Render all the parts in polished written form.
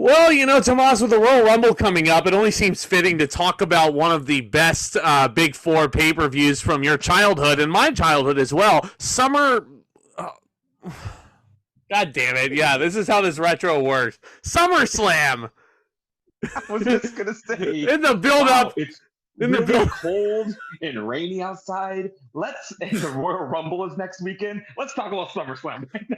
Well, Tomas, with the Royal Rumble coming up, it only seems fitting to talk about one of the best Big Four pay-per-views from your childhood and my childhood as well. Summer... God damn it. Yeah, this is how this retro works. SummerSlam! I was just going to say... In the build-up... Wow, it's really cold and rainy outside. And the Royal Rumble is next weekend. Let's talk about SummerSlam right now.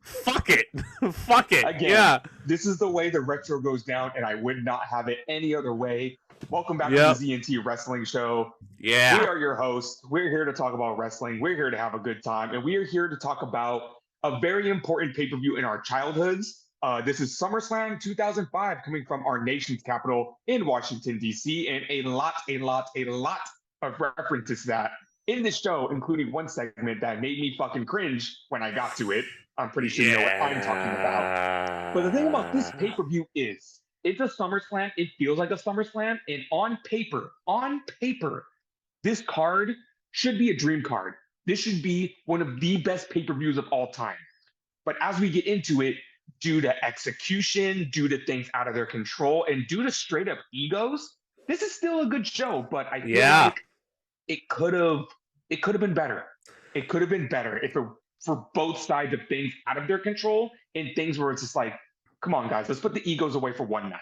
Fuck it. Fuck it. Again, yeah. This is the way the retro goes down, and I would not have it any other way. Welcome back to the ZNT Wrestling Show. Yeah. We are your hosts. We're here to talk about wrestling. We're here to have a good time, and we are here to talk about a very important pay-per-view in our childhoods. This is SummerSlam 2005, coming from our nation's capital in Washington, D.C., and a lot of references to that in this show, including one segment that made me fucking cringe when I got to it. I'm pretty sure you know what I'm talking about. But the thing about this pay-per-view is, it's a SummerSlam. It feels like a SummerSlam. And on paper, this card should be a dream card. This should be one of the best pay-per-views of all time. But as we get into it, due to execution, due to things out of their control, and due to straight up egos, this is still a good show. But I feel like it could have been better. It could have been better if it for both sides of things out of their control and things where it's just like, come on, guys, let's put the egos away for one night.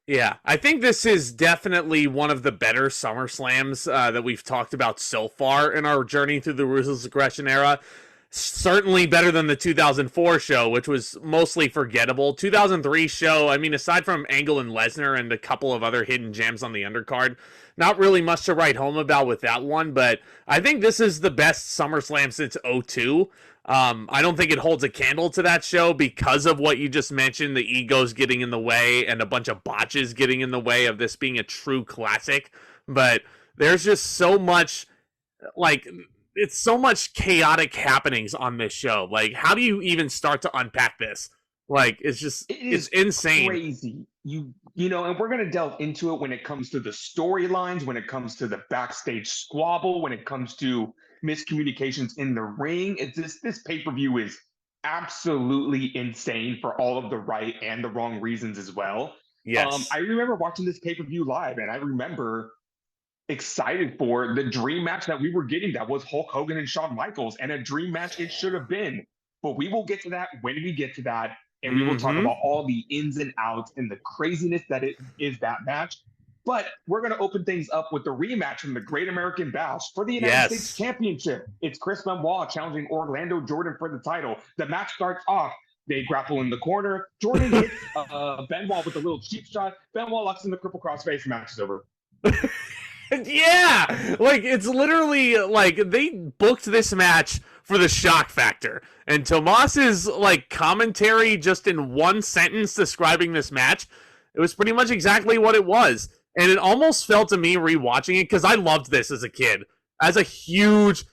Yeah, I think this is definitely one of the better SummerSlams that we've talked about so far in our journey through the Ruthless Aggression era. Certainly better than the 2004 show, which was mostly forgettable. 2003 show, I mean, aside from Angle and Lesnar and a couple of other hidden gems on the undercard, not really much to write home about with that one, but I think this is the best SummerSlam since '02. I don't think it holds a candle to that show because of what you just mentioned, the egos getting in the way and a bunch of botches getting in the way of this being a true classic. But there's just so much, it's so much chaotic happenings on this show. Like, how do you even start to unpack this? It's insane. Crazy. You know, and we're going to delve into it when it comes to the storylines, when it comes to the backstage squabble, when it comes to miscommunications in the ring. This pay-per-view is absolutely insane for all of the right and the wrong reasons as well. Yes. I remember watching this pay-per-view live, and I remember excited for the dream match that we were getting. That was Hulk Hogan and Shawn Michaels, and a dream match it should have been. But we will get to that when we get to that, and we will talk about all the ins and outs and the craziness that it is that match. But we're going to open things up with the rematch from the Great American Bash for the United States Championship. It's Chris Benoit challenging Orlando Jordan for the title. The match starts off. They grapple in the corner. Jordan hits Benoit with a little cheap shot. Benoit locks in the cripple crossface. Match is over. Yeah, it's literally they booked this match for the shock factor, and Tomas's commentary just in one sentence describing this match, it was pretty much exactly what it was. And it almost felt to me rewatching it, because I loved this as a kid, as a huge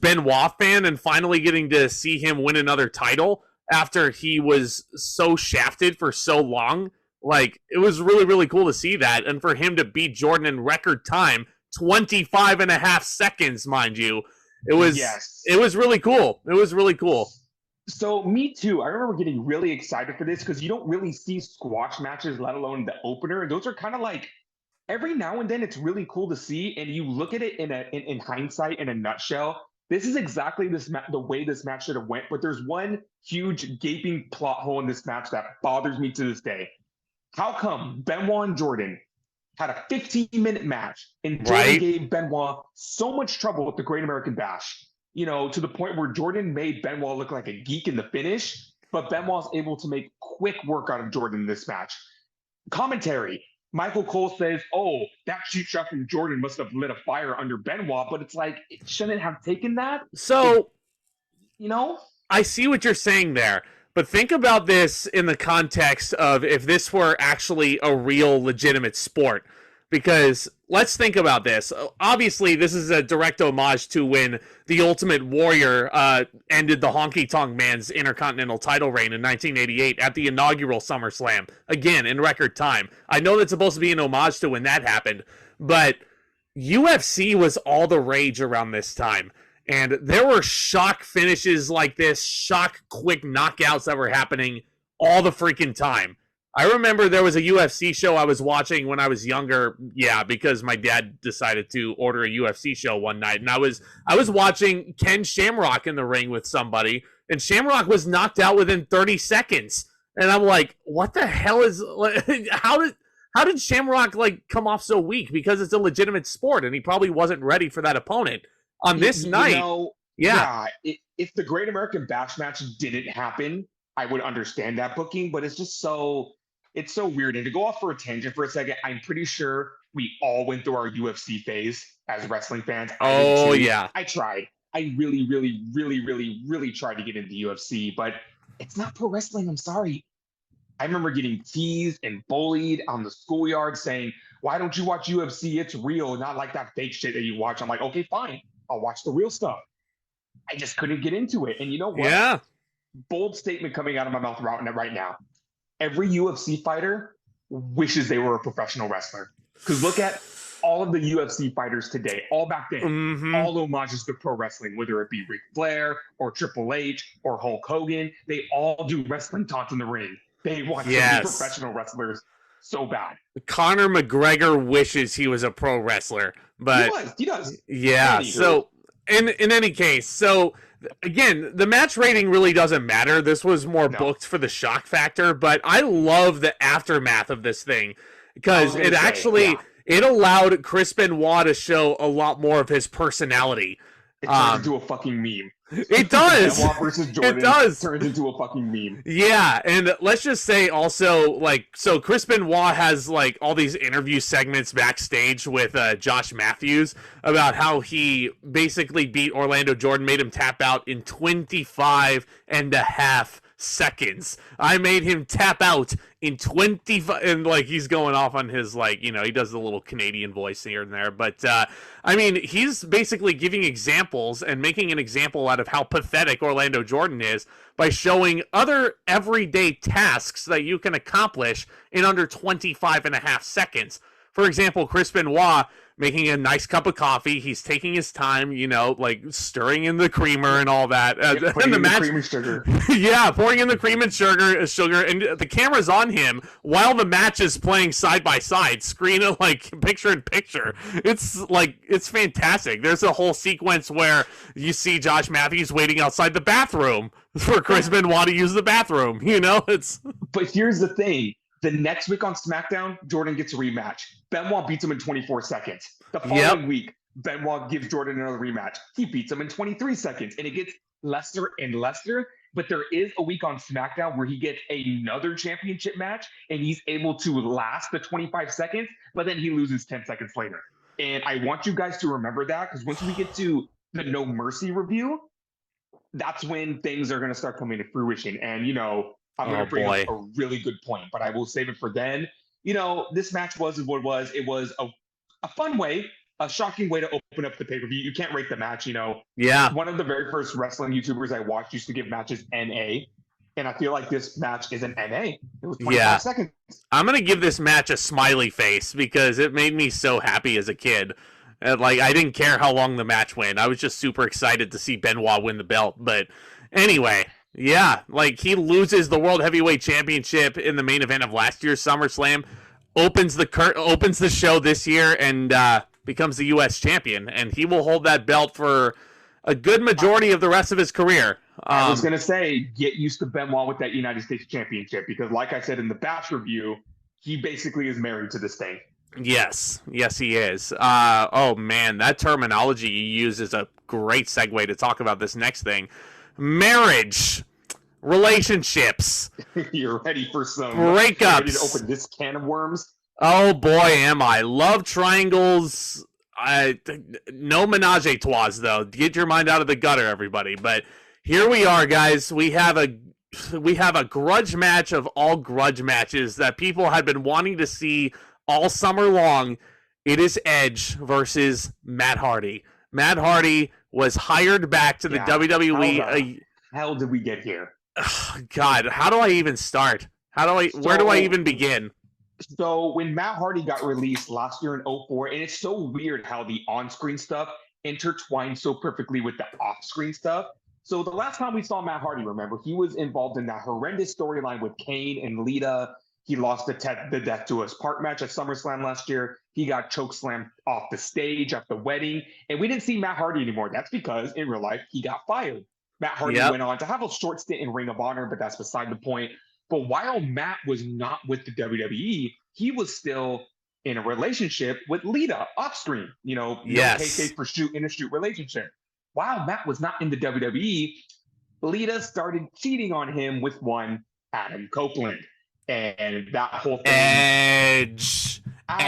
Benoit fan, and finally getting to see him win another title after he was so shafted for so long. It was really, really cool to see that. And for him to beat Jordan in record time, 25 and a half seconds, mind you. It was really cool. It was really cool. So me too. I remember getting really excited for this because you don't really see squash matches, let alone the opener. Those are kind of every now and then it's really cool to see. And you look at it in hindsight, in a nutshell, this is exactly the way this match should have went. But there's one huge gaping plot hole in this match that bothers me to this day. How come Benoit and Jordan had a 15-minute match and Jordan gave Benoit so much trouble with the Great American Bash, to the point where Jordan made Benoit look like a geek in the finish, but Benoit's able to make quick work out of Jordan in this match. Commentary. Michael Cole says, oh, that cheap shot from Jordan must have lit a fire under Benoit, but it's it shouldn't have taken that. So, I see what you're saying there. But think about this in the context of if this were actually a real legitimate sport. Because let's think about this. Obviously, this is a direct homage to when the Ultimate Warrior ended the Honky Tonk Man's Intercontinental title reign in 1988 at the inaugural SummerSlam. Again, in record time. I know that's supposed to be an homage to when that happened. But UFC was all the rage around this time. And there were shock finishes like this, shock quick knockouts that were happening all the freaking time. I remember there was a UFC show I was watching when I was younger. Yeah, because my dad decided to order a UFC show one night, and I was watching Ken Shamrock in the ring with somebody, and Shamrock was knocked out within 30 seconds, and I'm like, what the hell is how did Shamrock like come off so weak? Because it's a legitimate sport, and he probably wasn't ready for that opponent on this night. If the Great American Bash match didn't happen, I would understand that booking, but it's just it's so weird. And to go off for a tangent for a second, I'm pretty sure we all went through our UFC phase as wrestling fans. I tried. I really, really, really, really, really tried to get into the UFC, but it's not pro wrestling. I'm sorry. I remember getting teased and bullied on the schoolyard saying, why don't you watch UFC? It's real, not like that fake shit that you watch. I'm like, okay, fine. I'll watch the real stuff. I just couldn't get into it. And you know what? Yeah. Bold statement coming out of my mouth right now. Every UFC fighter wishes they were a professional wrestler. Because look at all of the UFC fighters today, all back then, all homages to pro wrestling, whether it be Ric Flair or Triple H or Hulk Hogan. They all do wrestling taunts in the ring. They want to be professional wrestlers so bad. Conor McGregor wishes he was a pro wrestler, but he does. Yeah. So in any case, so again, the match rating really doesn't matter. This was more booked for the shock factor, but I love the aftermath of this thing because it allowed Chris Benoit to show a lot more of his personality. It turns into a fucking meme. It does. Benoit versus Jordan turns into a fucking meme. Yeah, and let's just say also, like, so Chris Benoit has, like, all these interview segments backstage with Josh Matthews about how he basically beat Orlando Jordan, made him tap out in 25 and a half seconds. I made him tap out in 25, and like he's going off on his, like, you know, he does the little Canadian voice here and there, but I mean, he's basically giving examples and making an example out of how pathetic Orlando Jordan is by showing other everyday tasks that you can accomplish in under 25 and a half seconds. For example, Chris Benoit making a nice cup of coffee. He's taking his time, you know, like stirring in the creamer and all that. And the match, cream and sugar. Yeah, pouring in the cream and sugar, and the camera's on him while the match is playing side by side, screen like picture in picture. It's fantastic. There's a whole sequence where you see Josh Matthews waiting outside the bathroom for Chris Benoit to use the bathroom. You know, it's. But here's the thing. The next week on SmackDown, Jordan gets a rematch. Benoit beats him in 24 seconds. The following week, Benoit gives Jordan another rematch. He beats him in 23 seconds. And it gets lesser and lesser. But there is a week on SmackDown where he gets another championship match, and he's able to last the 25 seconds, but then he loses 10 seconds later. And I want you guys to remember that, because once we get to the No Mercy review, that's when things are going to start coming to fruition. And, you know, I'm going to bring up a really good point, but I will save it for then. You know, this match was what it was. It was a fun way, a shocking way to open up the pay-per-view. You can't rate the match, you know. Yeah. One of the very first wrestling YouTubers I watched used to give matches NA, and I feel like this match is an NA. It was 25 seconds. I'm going to give this match a smiley face because it made me so happy as a kid. Like, I didn't care how long the match went. I was just super excited to see Benoit win the belt. But anyway... Yeah, like he loses the World Heavyweight Championship in the main event of last year's SummerSlam, opens the show this year, and becomes the U.S. champion. And he will hold that belt for a good majority of the rest of his career. I was going to say, get used to Benoit with that United States Championship, because like I said in the Bash review, he basically is married to this thing. Yes, he is. Oh, man, that terminology you use is a great segue to talk about this next thing. Marriage, relationships. You're ready for some breakups. Ready to open this can of worms? Oh boy, am I! Love triangles. No menage a trois though. Get your mind out of the gutter, everybody. But here we are, guys. We have a grudge match of all grudge matches that people had been wanting to see all summer long. It is Edge versus Matt Hardy. Matt Hardy was hired back to the WWE. How did we get here? God, how do I even start? Where do I even begin? So when Matt Hardy got released last year in 2004, and it's so weird how the on-screen stuff intertwined so perfectly with the off-screen stuff. So the last time we saw Matt Hardy, remember, he was involved in that horrendous storyline with Kane and Lita. He lost the Death to Us Part match at SummerSlam last year. He got chokeslammed off the stage at the wedding. And we didn't see Matt Hardy anymore. That's because in real life, he got fired. Matt Hardy went on to have a short stint in Ring of Honor, but that's beside the point. But while Matt was not with the WWE, he was still in a relationship with Lita off screen. Kayfabe for shoot in a shoot relationship. While Matt was not in the WWE, Lita started cheating on him with one Adam Copeland. And that whole thing. Edge. So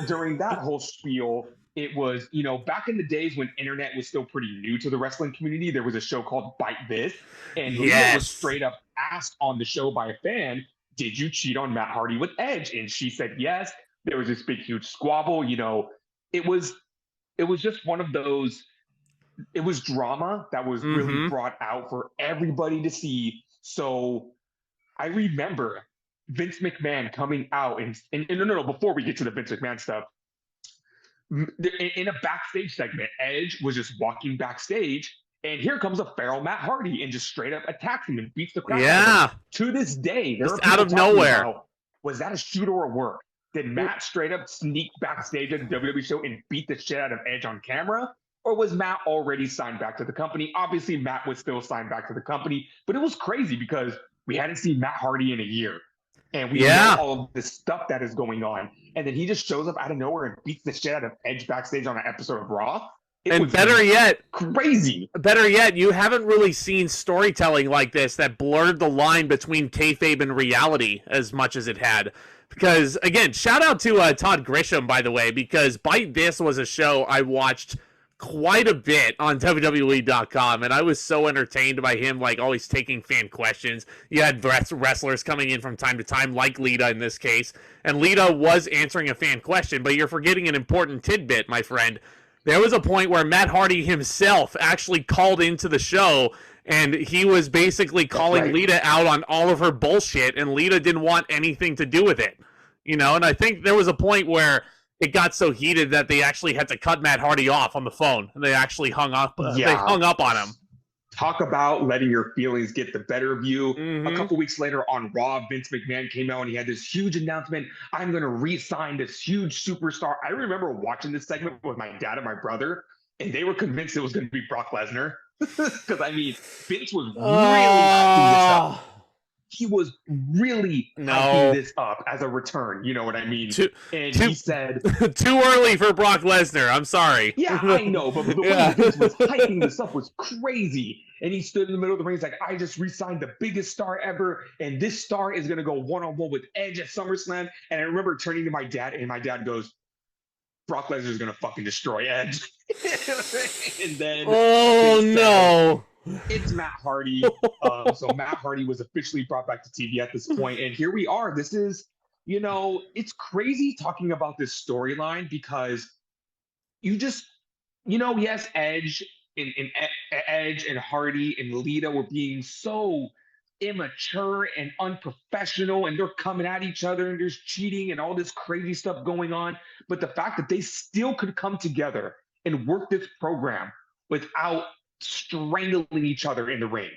during that whole spiel, it was, back in the days when internet was still pretty new to the wrestling community, there was a show called Bite This. And Lita was straight up asked on the show by a fan, did you cheat on Matt Hardy with Edge? And she said yes. There was this big, huge squabble. It was just one of those. It was drama that was really brought out for everybody to see. So I remember Vince McMahon coming out and no, before we get to the Vince McMahon stuff, in a backstage segment, Edge was just walking backstage and here comes a feral Matt Hardy and just straight up attacks him and beats the crap out of him. To this day, there are out of nowhere. Was that a shoot or a work? Did Matt straight up sneak backstage at the WWE show and beat the shit out of Edge on camera? Or was Matt already signed back to the company? Obviously, Matt was still signed back to the company, but it was crazy because we hadn't seen Matt Hardy in a year. And we know all of this stuff that is going on. And then he just shows up out of nowhere and beats the shit out of Edge backstage on an episode of Raw. And better yet, crazy. Better yet, you haven't really seen storytelling like this that blurred the line between kayfabe and reality as much as it had. Because, again, shout out to Todd Grisham, by the way, because Bite This was a show I watched quite a bit on WWE.com, and I was so entertained by him, like, always taking fan questions. You had wrestlers coming in from time to time, like Lita in this case, and Lita was answering a fan question, but you're forgetting an important tidbit, my friend. There was a point where Matt Hardy himself actually called into the show, and he was basically calling Lita out on all of her bullshit, and Lita didn't want anything to do with it. And I think there was a point where it got so heated that they actually had to cut Matt Hardy off on the phone, and they actually hung up. They hung up on him. Talk about letting your feelings get the better of you. A couple weeks later on Raw, Vince McMahon came out and he had this huge announcement. I'm going to re-sign this huge superstar. I remember watching this segment with my dad and my brother, and they were convinced it was going to be Brock Lesnar. Because, Vince was really hyping this up. He was really hyping this up as a return. You know what I mean? He said... Too early for Brock Lesnar. I'm sorry. Yeah, I know. But the way Vince was hyping this up was crazy. And he stood in the middle of the ring. He's like, I just re-signed the biggest star ever. And this star is going to go one-on-one with Edge at SummerSlam. And I remember turning to my dad, and my dad goes, Brock Lesnar is going to fucking destroy Edge. And then... Oh, no. It's Matt Hardy. So Matt Hardy was officially brought back to TV at this point. And here we are. This is, it's crazy talking about this storyline because you just, yes, Edge and Hardy and Lita were being so immature and unprofessional, and they're coming at each other and there's cheating and all this crazy stuff going on. But the fact that they still could come together and work this program without strangling each other in the ring.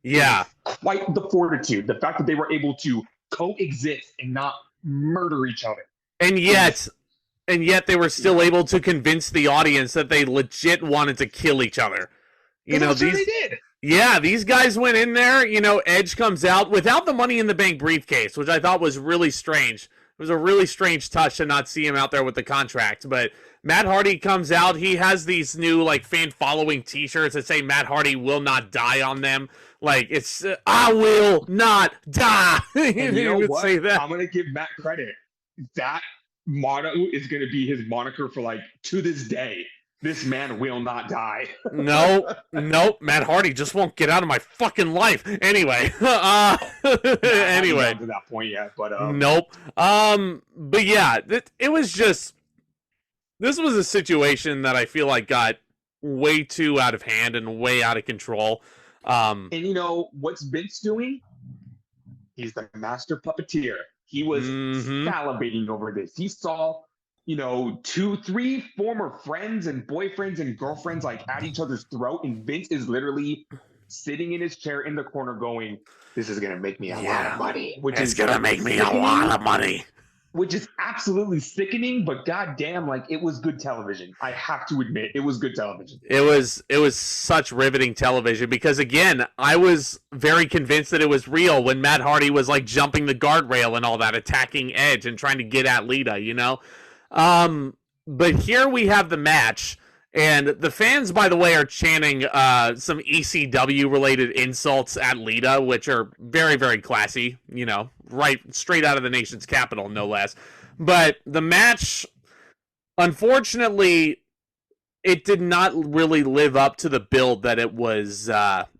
Yeah. Quite the fortitude. The fact that they were able to coexist and not murder each other. And yet they were still able to convince the audience that they legit wanted to kill each other. They did. Yeah, these guys went in there, Edge comes out without the Money in the Bank briefcase, which I thought was really strange. It was a really strange touch to not see him out there with the contract, but Matt Hardy comes out. He has these new, fan following t-shirts that say Matt Hardy will not die on them. It's, I will not die. And you know what? Say that. I'm going to give Matt credit. That motto is going to be his moniker for, to this day. This man will not die. Nope. Matt Hardy just won't get out of my fucking life. Anyway. Anyway. To that point yet, but nope. But yeah, it was just... This was a situation that I feel like got way too out of hand and way out of control. And what's Vince doing? He's the master puppeteer. He was salivating over this. He saw, 2, 3 former friends and boyfriends and girlfriends at each other's throat, and Vince is literally sitting in his chair in the corner going, "This is going to make me a lot of money," which it's is gonna make me a lot of money. Which is absolutely sickening, but goddamn, like it was good television. I have to admit, it was good television. It was such riveting television because again, I was very convinced that it was real when Matt Hardy was like jumping the guardrail and all that, attacking Edge and trying to get at Lita, you know. But here we have the match. And the fans, by the way, are chanting some ECW-related insults at Lita, which are very, very classy, you know, right straight out of the nation's capital, no less. But the match, unfortunately, it did not really live up to the build that it was,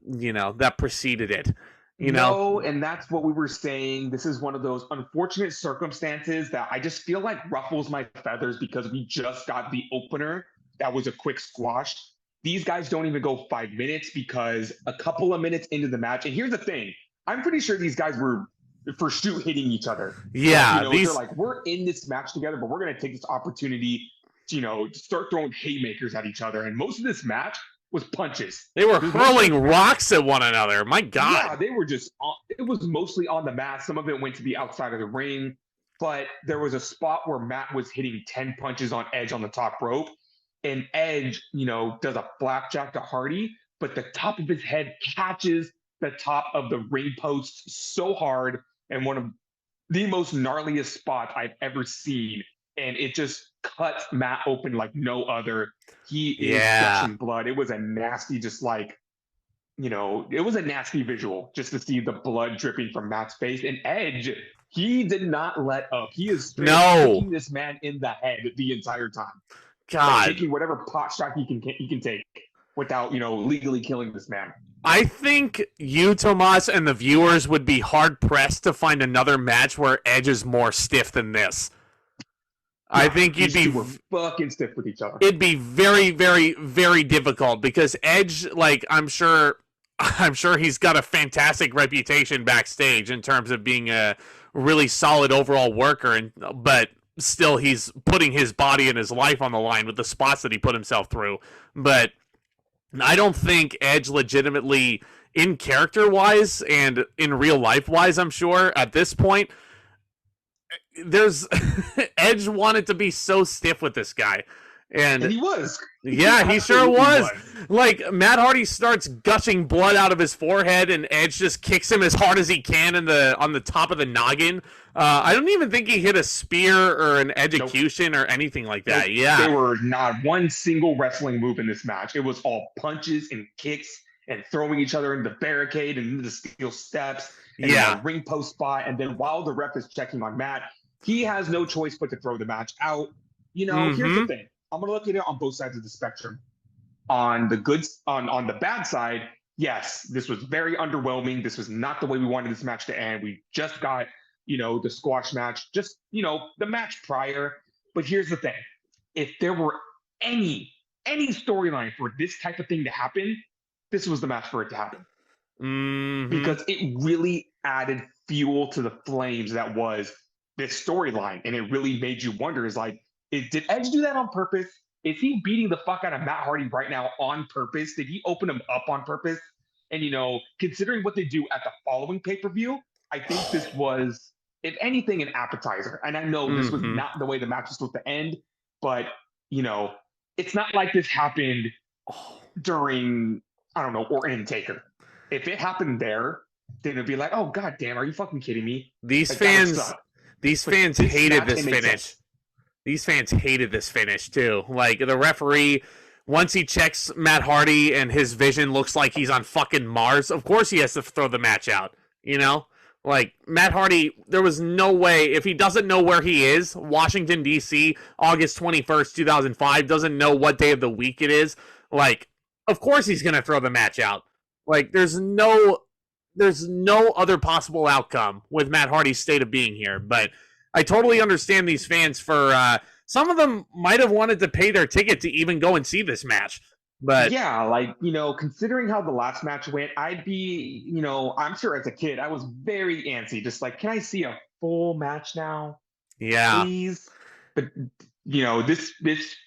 you know, that preceded it. You know? No, and that's what we were saying. This is one of those unfortunate circumstances that I just feel like ruffles my feathers because we just got the opener. That was a quick squash. These guys don't even go 5 minutes because a couple of minutes into the match, and here's the thing, I'm pretty sure these guys were for shoot hitting each other. Yeah, like, they're like, we're in this match together, but we're going to take this opportunity to, you know, start throwing haymakers at each other. And most of this match was punches. They were hurling rocks at one another. My God. Yeah, they were just, it was mostly on the mat. Some of it went to the outside of the ring, but there was a spot where Matt was hitting 10 punches on Edge on the top rope. And Edge, you know, does a flapjack to Hardy, but the top of his head catches the top of the ring post so hard, and one of the most gnarliest spots I've ever seen. And it just cuts Matt open like no other. He is gushing blood. It was a nasty, just like, you know, it was a nasty visual just to see the blood dripping from Matt's face. And Edge, he did not let up. He is kicking this man in the head the entire time. God, like taking whatever pot shot he can take without, you know, legally killing this man. I think you, Tomas, and the viewers would be hard pressed to find another match where Edge is more stiff than this. Yeah, I think you'd be fucking stiff with each other. It'd be very, very, very difficult because Edge, like, I'm sure he's got a fantastic reputation backstage in terms of being a really solid overall worker, but still he's putting his body and his life on the line with the spots that he put himself through. But I don't think Edge legitimately, in character wise and in real life wise, I'm sure at this point, there's Edge wanted to be so stiff with this guy. And he was. Yeah, he sure was. Like, Matt Hardy starts gushing blood out of his forehead, and Edge just kicks him as hard as he can on the top of the noggin. I don't even think he hit a spear or an execution or anything like that. Yeah. There were not one single wrestling move in this match. It was all punches and kicks and throwing each other into the barricade and into the steel steps and the ring post spot. And then while the ref is checking on Matt, he has no choice but to throw the match out. You know, here's the thing. I'm going to look at it on both sides of the spectrum. On the on the bad side, yes, this was very underwhelming. This was not the way we wanted this match to end. We just got, you know, the squash match, just, you know, the match prior. But here's the thing. If there were any storyline for this type of thing to happen, this was the match for it to happen. Because it really added fuel to the flames that was this storyline. And it really made you wonder, is like, did Edge do that on purpose? Is he beating the fuck out of Matt Hardy right now on purpose? Did he open him up on purpose? And, you know, considering what they do at the following pay-per-view, I think this was, if anything, an appetizer. And I know this was not the way the match was supposed to end, but, you know, it's not like this happened during, I don't know, Orton and Taker. If it happened there, then it'd be like, oh, god damn, are you fucking kidding me? These fans hated this finish. These fans hated this finish, too. Like, the referee, once he checks Matt Hardy and his vision looks like he's on fucking Mars, of course he has to throw the match out, you know? Like, Matt Hardy, there was no way, if he doesn't know where he is, Washington, D.C., August 21st, 2005, doesn't know what day of the week it is, like, of course he's going to throw the match out. Like, there's no other possible outcome with Matt Hardy's state of being here, but I totally understand these fans for, some of them might have wanted to pay their ticket to even go and see this match. But yeah, like, you know, considering how the last match went, I'd be, you know, I'm sure as a kid, I was very antsy. Just like, can I see a full match now? Yeah. Please. But, you know, this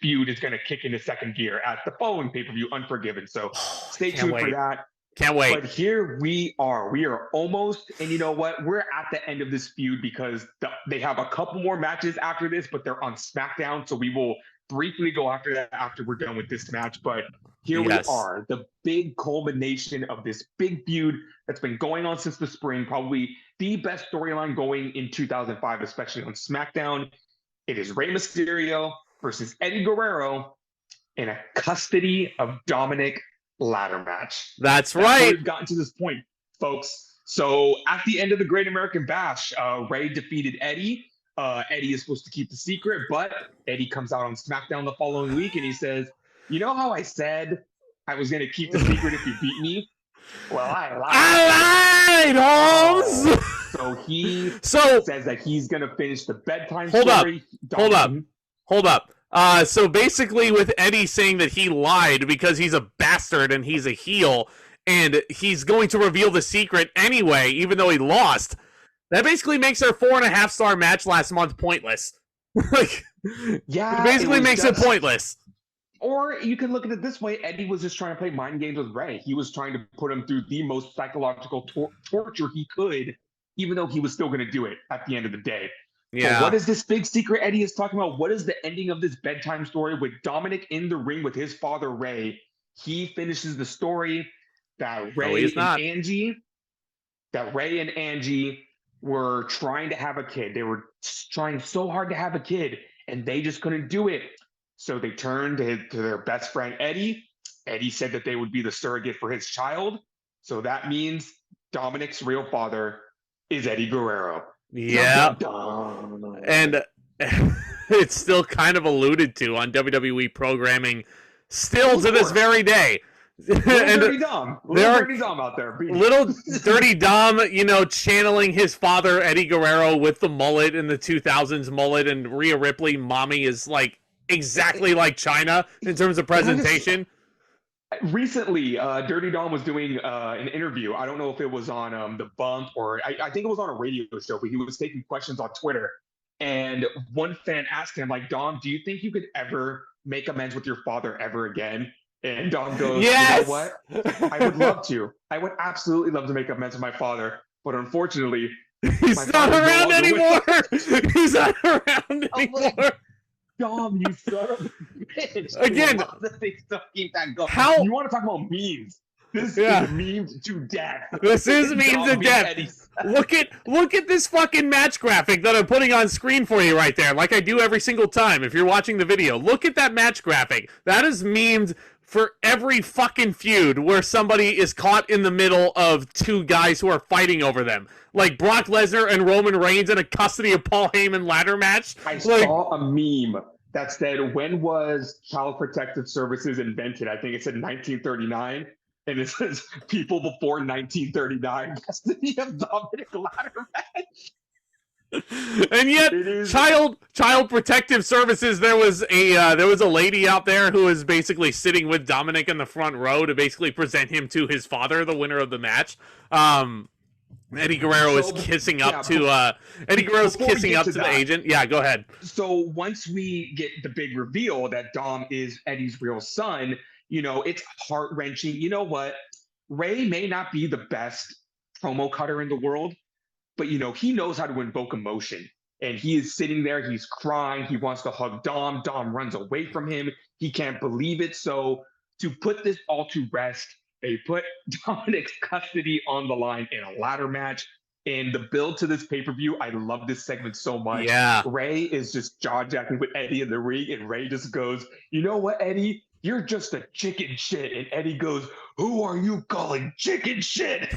feud is going to kick into second gear at the following pay-per-view, Unforgiven. So stay tuned for that. Can't wait. But here we are. We are almost, and you know what? We're at the end of this feud because they have a couple more matches after this, but they're on SmackDown. So we will briefly go after that after we're done with this match. But here we are, the big culmination of this big feud that's been going on since the spring, probably the best storyline going in 2005, especially on SmackDown. It is Rey Mysterio versus Eddie Guerrero in a custody of Dominic ladder match. That's right. We've gotten to this point, folks. So at the end of the Great American Bash, Rey defeated Eddie. Eddie is supposed to keep the secret, but Eddie comes out on SmackDown the following week and he says, "You know how I said I was going to keep the secret if you beat me? Well, I lied, Holmes." So he says that he's going to finish the bedtime story. Hold up. So basically with Eddie saying that he lied because he's a bastard and he's a heel and he's going to reveal the secret anyway, even though he lost, that basically makes our 4.5-star match last month pointless. Like, yeah, it basically makes it pointless. Or you can look at it this way. Eddie was just trying to play mind games with Rey. He was trying to put him through the most psychological torture he could, even though he was still going to do it at the end of the day. Yeah. So what is this big secret Eddie is talking about? What is the ending of this bedtime story with Dominic in the ring with his father, Rey? He finishes the story that Rey and Angie were trying to have a kid. They were trying so hard to have a kid, and they just couldn't do it. So they turned to their best friend, Eddie. Eddie said that they would be the surrogate for his child. So that means Dominic's real father is Eddie Guerrero. Yeah. And it's still kind of alluded to on WWE programming still to this very day. Dirty Dom. Dirty Dom out there. Little Dirty Dom, channeling his father, Eddie Guerrero, with the mullet in the 2000s mullet, and Rhea Ripley, mommy, is like exactly like China in terms of presentation. Recently, Dirty Dom was doing an interview. I don't know if it was on The Bump or I think it was on a radio show, but he was taking questions on Twitter. And one fan asked him, like, "Dom, do you think you could ever make amends with your father ever again?" And Dom goes, "Yes! You know what? I would love to. I would absolutely love to make amends with my father. But unfortunately, he's not around anymore. He's not around anymore. Dom, you son of a bitch. Again, keep that going. You want to talk about memes? This is memed to death. This is memed to death. Look at this fucking match graphic that I'm putting on screen for you right there, like I do every single time if you're watching the video. Look at that match graphic. That is memed for every fucking feud where somebody is caught in the middle of two guys who are fighting over them. Like Brock Lesnar and Roman Reigns in a custody of Paul Heyman ladder match. I saw a meme that said, when was Child Protective Services invented? I think it said 1939. And it says, people before 1939 custody of Dominic ladder match. And yet, Child Protective Services, there was a lady out there who was basically sitting with Dominic in the front row to basically present him to his father, the winner of the match. Eddie Guerrero is kissing up to the agent. Yeah, go ahead. So once we get the big reveal that Dom is Eddie's real son, it's heart-wrenching. You know what? Rey may not be the best promo cutter in the world, but he knows how to invoke emotion. And he is sitting there, he's crying, he wants to hug Dom. Dom runs away from him. He can't believe it. So to put this all to rest, they put Dominic's custody on the line in a ladder match. And the build to this pay-per-view, I love this segment so much. Yeah. Rey is just jaw-jacking with Eddie in the ring, and Rey just goes, "You know what, Eddie? You're just a chicken shit." And Eddie goes, "Who are you calling chicken shit?"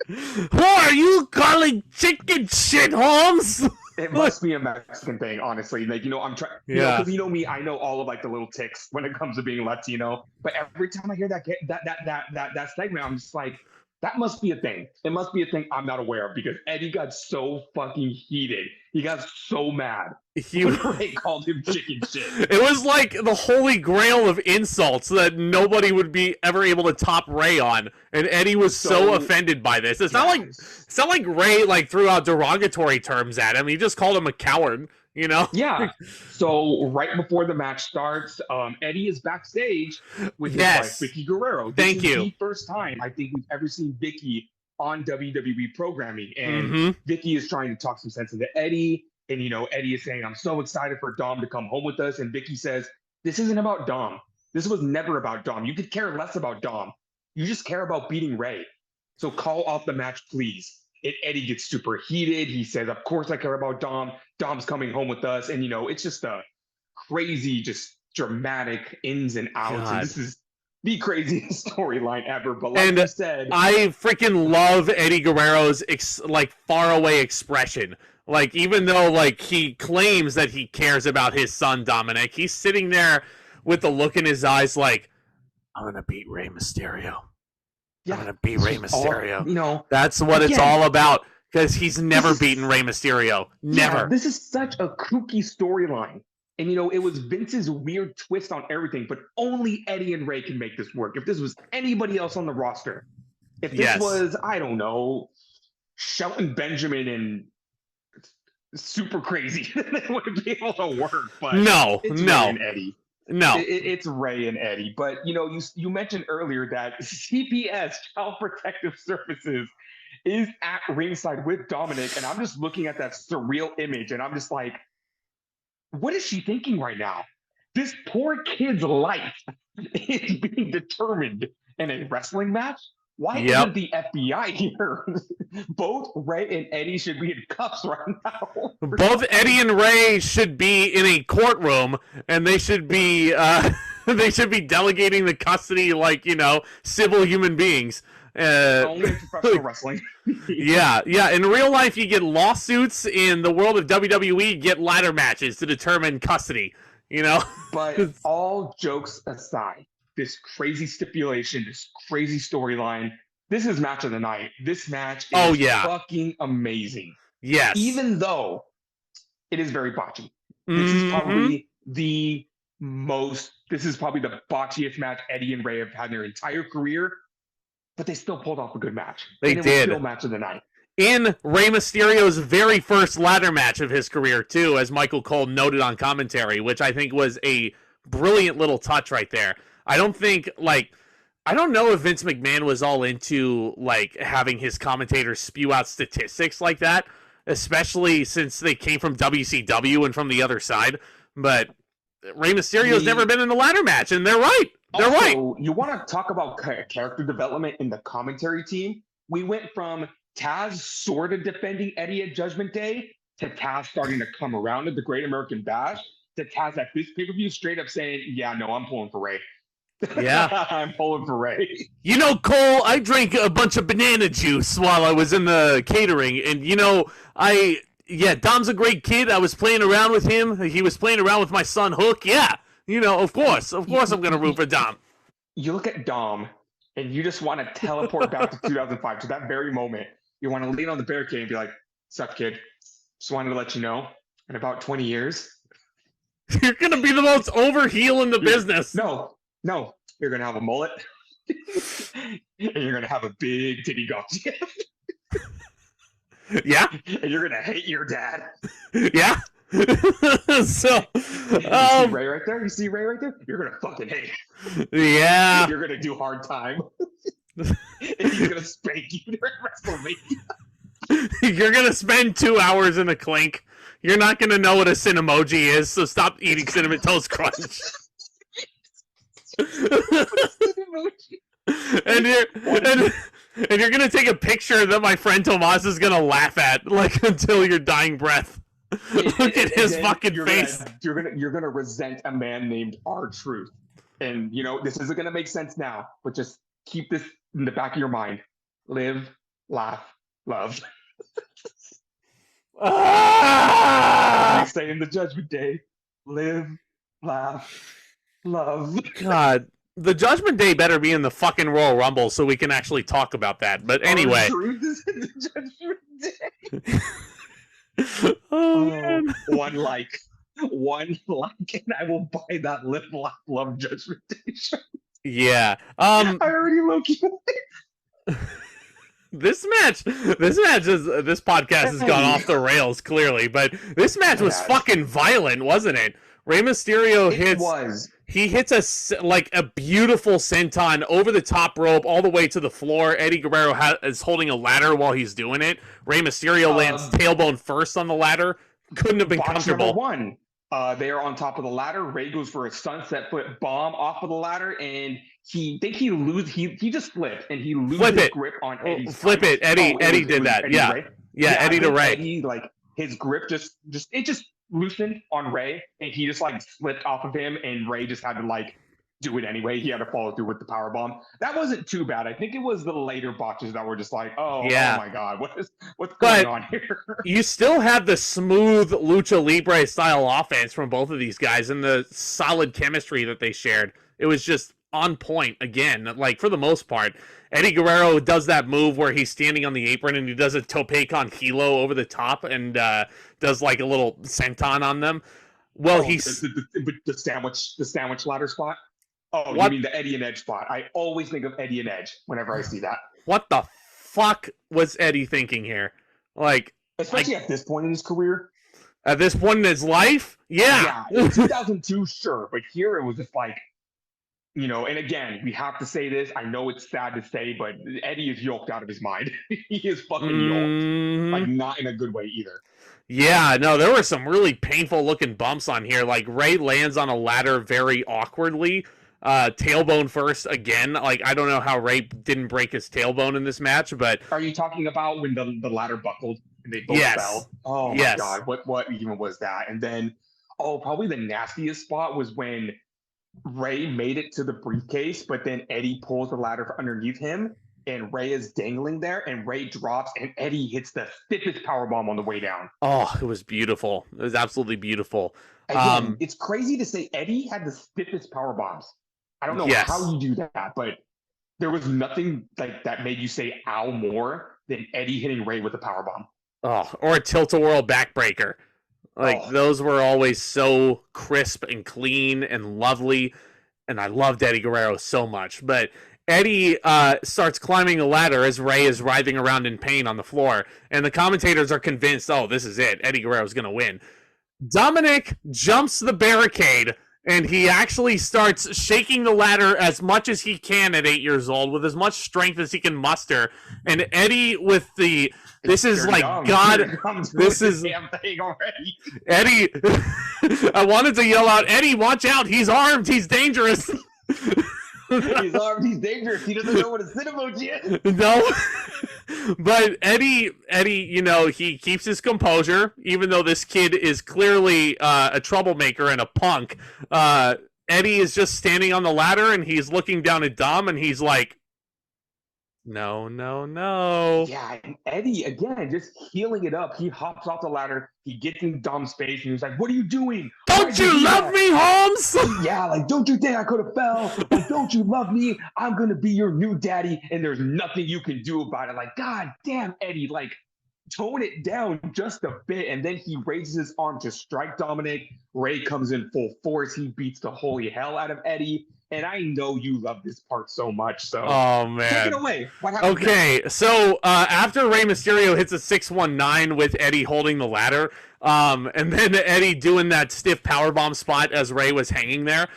Who are you calling chicken shit, Holmes? It must be a Mexican thing, honestly. Like, I'm trying, because me, I know all of like the little ticks when it comes to being Latino. But every time I hear that segment, I'm just like, that must be a thing. It must be a thing I'm not aware of, because Eddie got so fucking heated. He got so mad. Ray called him chicken shit. It was like the holy grail of insults that nobody would be ever able to top Ray on, and Eddie was so offended by this. It's not like Ray threw out derogatory terms at him. He just called him a coward. you know? Yeah. So right before the match starts, Eddie is backstage with his wife, Yes. Vicky Guerrero. This Thank is you. the first time I think we've ever seen Vicky on WWE programming. And Mm-hmm. Vicky is trying to talk some sense into Eddie. And, Eddie is saying, I'm so excited for Dom to come home with us. And Vicky says, this isn't about Dom. This was never about Dom. You could care less about Dom. You just care about beating Ray. So call off the match, please. And Eddie gets super heated. He says, of course I care about Dom. Dom's coming home with us. And, it's just a crazy, just dramatic ins and outs. God. And this is the craziest storyline ever. But like you said, I freaking love Eddie Guerrero's faraway expression. Like, even though like he claims that he cares about his son Dominic, he's sitting there with the look in his eyes like, I'm gonna beat Rey Mysterio. I'm gonna beat Rey Mysterio. That's what it's all about. Because he's never beaten Rey Mysterio. Never. Yeah, this is such a kooky storyline. And, it was Vince's weird twist on everything, but only Eddie and Ray can make this work. If this was anybody else on the roster, if this was, I don't know, Shelton Benjamin and Super Crazy, it wouldn't be able to work. But it's Ray and Eddie. No. It's Ray and Eddie. But, you mentioned earlier that CPS, Child Protective Services, is at ringside with Dominic, and I'm just looking at that surreal image, and I'm just like, what is she thinking right now? This poor kid's life is being determined in a wrestling match? Why isn't the FBI here? Both Ray and Eddie should be in cuffs right now. Both Eddie and Ray should be in a courtroom, and they should be delegating the custody like, civil human beings. Only in professional wrestling. Yeah. In real life, you get lawsuits. In the world of WWE, you get ladder matches to determine custody. But all jokes aside, this crazy stipulation, this crazy storyline, this is match of the night. This match is fucking amazing. Yes. Even though it is very botchy. This is probably the botchiest match Eddie and Ray have had in their entire career. But they still pulled off a good match. They did. It was still match of the night. In Rey Mysterio's very first ladder match of his career, too, as Michael Cole noted on commentary, which I think was a brilliant little touch right there. I don't know if Vince McMahon was all into, having his commentators spew out statistics like that, especially since they came from WCW and from the other side. But Rey Mysterio's never been in a ladder match, and they're right. They're right. You want to talk about character development in the commentary team? We went from Taz sort of defending Eddie at Judgment Day to Taz starting to come around at the Great American Bash to Taz at this pay-per-view straight up saying, yeah, no, I'm pulling for Ray. Yeah. I'm pulling for Ray. Cole, I drank a bunch of banana juice while I was in the catering, and, Dom's a great kid. I was playing around with him. He was playing around with my son, Hook. Yeah. Of course I'm going to root for Dom. You look at Dom, and you just want to teleport back to 2005, to that very moment. You want to lean on the barricade and be like, sup, kid? Just wanted to let you know, in about 20 years... You're going to be the most over heel in the business. No. You're going to have a mullet, and you're going to have a big titty golf. Yeah? And you're going to hate your dad. Yeah? So, you see Ray right there? You're gonna fucking hate. Yeah. You're gonna do hard time. And he's gonna spank you during WrestleMania. You're gonna spend 2 hours in a clink. You're not gonna know what a Cinemoji is, so stop eating Cinnamon Toast Crunch. and you're gonna take a picture that my friend Tomas is gonna laugh at, until your dying breath. Look at his fucking face. You're gonna resent a man named R-Truth. And this isn't gonna make sense now, but just keep this in the back of your mind. Live, laugh, love. They say in the Judgment Day, live, laugh, love. God, the Judgment Day better be in the fucking Royal Rumble so we can actually talk about that. But anyway. R-Truth is in the Judgment Day. Man. One like, and I will buy that Live, Laugh, Love Judgment Day shirt. Yeah. I already low-key. This podcast has gone off the rails clearly, but this match was fucking violent, wasn't it? Rey Mysterio hits a beautiful senton over the top rope all the way to the floor. Eddie Guerrero is holding a ladder while he's doing it. Rey Mysterio lands tailbone first on the ladder. Couldn't have been comfortable. Number one. They are on top of the ladder. Rey goes for a sunset flip bomb off of the ladder, and he just flipped, and he loses grip on Eddie. Flip it, Eddie. Eddie did that. Yeah, Eddie to Rey. Eddie, like his grip just loosened on Rey, and he just like slipped off of him, and Rey just had to like do it anyway. He had to follow through with the power bomb. That wasn't too bad. I think it was the later botches that were just like, oh my god, what's going on here? You still had the smooth lucha libre style offense from both of these guys and the solid chemistry that they shared. It was just on point again, like for the most part. Eddie Guerrero does that move where he's standing on the apron and he does a tope con hilo over the top and does like a little senton on them. Well, the sandwich ladder spot. Oh, what? You mean the Eddie and Edge spot? I always think of Eddie and Edge whenever I see that. What the fuck was Eddie thinking here? Like, especially at this point in his career. At this point in his life? Yeah. In 2002, sure. But here it was just like, you know, and again, we have to say this. I know it's sad to say, but Eddie is yoked out of his mind. He is fucking yoked. Like, not in a good way either. Yeah, no, there were some really painful looking bumps on here. Like, Rey lands on a ladder very awkwardly. Tailbone first again. Like, I don't know how Rey didn't break his tailbone in this match, but are you talking about when the ladder buckled and they both fell? Oh my god, what even was that? And then probably the nastiest spot was when Rey made it to the briefcase, but then Eddie pulls the ladder from underneath him and Rey is dangling there and Rey drops and Eddie hits the stiffest powerbomb on the way down. Oh, it was beautiful. It was absolutely beautiful. Again, it's crazy to say Eddie had the stiffest powerbombs. I don't know how you do that, but there was nothing like that made you say ow more than Eddie hitting Rey with a powerbomb. Oh, or a tilt-a-whirl backbreaker. Like, those were always so crisp and clean and lovely, and I loved Eddie Guerrero so much. But Eddie starts climbing the ladder as Rey is writhing around in pain on the floor, and the commentators are convinced, this is it. Eddie Guerrero's going to win. Dominic jumps the barricade, and he actually starts shaking the ladder as much as he can at 8 years old, with as much strength as he can muster. And Eddie with the... This is like God. This is Eddie. I wanted to yell out, Eddie, watch out! He's armed. He's dangerous. He's armed. He's dangerous. He doesn't know what a sin emoji is. No, but Eddie, you know, he keeps his composure, even though this kid is clearly a troublemaker and a punk. Eddie is just standing on the ladder and he's looking down at Dom and he's like, no. Yeah, and Eddie, again, just healing it up. He hops off the ladder. He gets in Dom's face, and he's like, what are you doing? Don't you love me, Holmes? Yeah, like, don't you think I could have fell? Like, don't you love me? I'm going to be your new daddy, and there's nothing you can do about it. Like, God damn, Eddie, like, tone it down just a bit. And then he raises his arm to strike Dominic. Rey comes in full force. He beats the holy hell out of Eddie. And I know you love this part so much, so take it away. What happened? Okay, so after Rey Mysterio hits a 619 with Eddie holding the ladder, and then Eddie doing that stiff powerbomb spot as Rey was hanging there,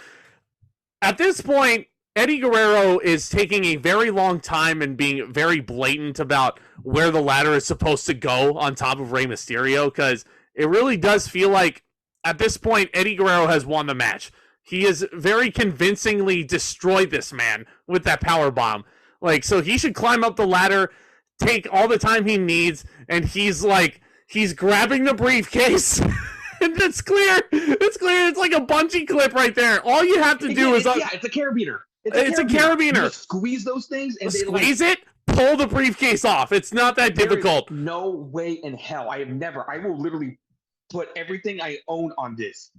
at this point, Eddie Guerrero is taking a very long time and being very blatant about where the ladder is supposed to go on top of Rey Mysterio, because it really does feel like, at this point, Eddie Guerrero has won the match. He has very convincingly destroyed this man with that power bomb. Like, so he should climb up the ladder, take all the time he needs, and he's grabbing the briefcase. And it's clear. It's like a bungee clip right there. All you have to do is... it's a carabiner. It's a carabiner. You just squeeze those things and squeeze it, pull the briefcase off. It's not that difficult. No way in hell. I will literally put everything I own on this.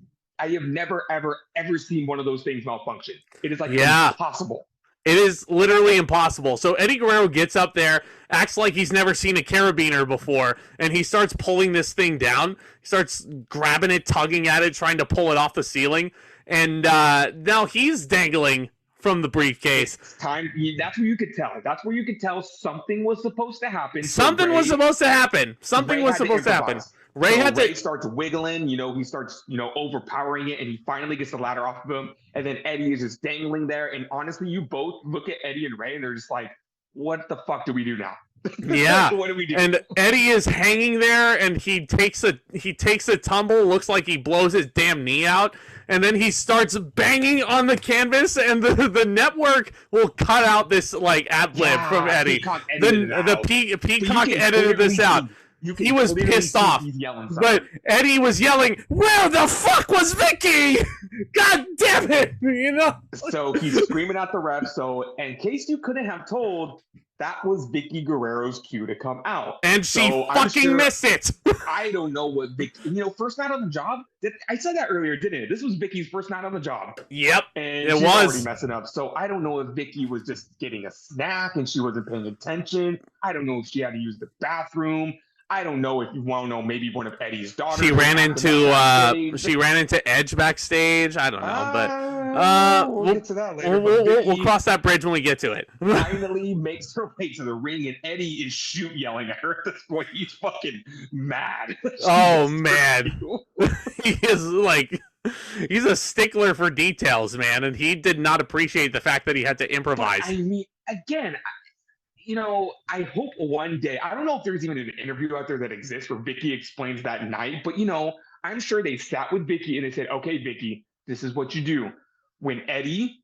I have never, ever seen one of those things malfunction. It is like impossible. It is literally impossible. So Eddie Guerrero gets up there, acts like he's never seen a carabiner before, and he starts pulling this thing down. He starts grabbing it, tugging at it, trying to pull it off the ceiling. And now he's dangling from the briefcase. It's time. That's where you could tell. That's where you could tell something was supposed to happen. Something was supposed to happen. Something was supposed to happen. Ray starts wiggling, he starts, overpowering it, and he finally gets the ladder off of him. And then Eddie is just dangling there. And honestly, you both look at Eddie and Ray, and they're just like, what the fuck do we do now? Yeah. What do we do? And Eddie is hanging there, and he takes a tumble, looks like he blows his damn knee out, and then he starts banging on the canvas, and the network will cut out this ad-lib from Eddie. Peacock edited this out. He was pissed off, but Eddie was yelling, "Where the fuck was Vicky? God damn it!" So he's screaming at the ref. So in case you couldn't have told, that was Vicky Guerrero's cue to come out, and she fucking missed it. I don't know what Vicky. First night on the job. I said that earlier, didn't it? This was Vicky's first night on the job. Yep, and she's already messing up. So I don't know if Vicky was just getting a snack and she wasn't paying attention. I don't know if she had to use the bathroom. I don't know if you want to know. Maybe one of Eddie's daughters. She ran into Edge backstage. I don't know, but we'll get to that later. We'll cross that bridge when we get to it. Finally makes her way to the ring, and Eddie is yelling at her at this point. He's fucking mad. Oh man, he is he's a stickler for details, man, and he did not appreciate the fact that he had to improvise. But, I mean, again. I hope one day, I don't know if there's even an interview out there that exists where Vicky explains that night, but I'm sure they sat with Vicky and they said, okay, Vicky, this is what you do. When Eddie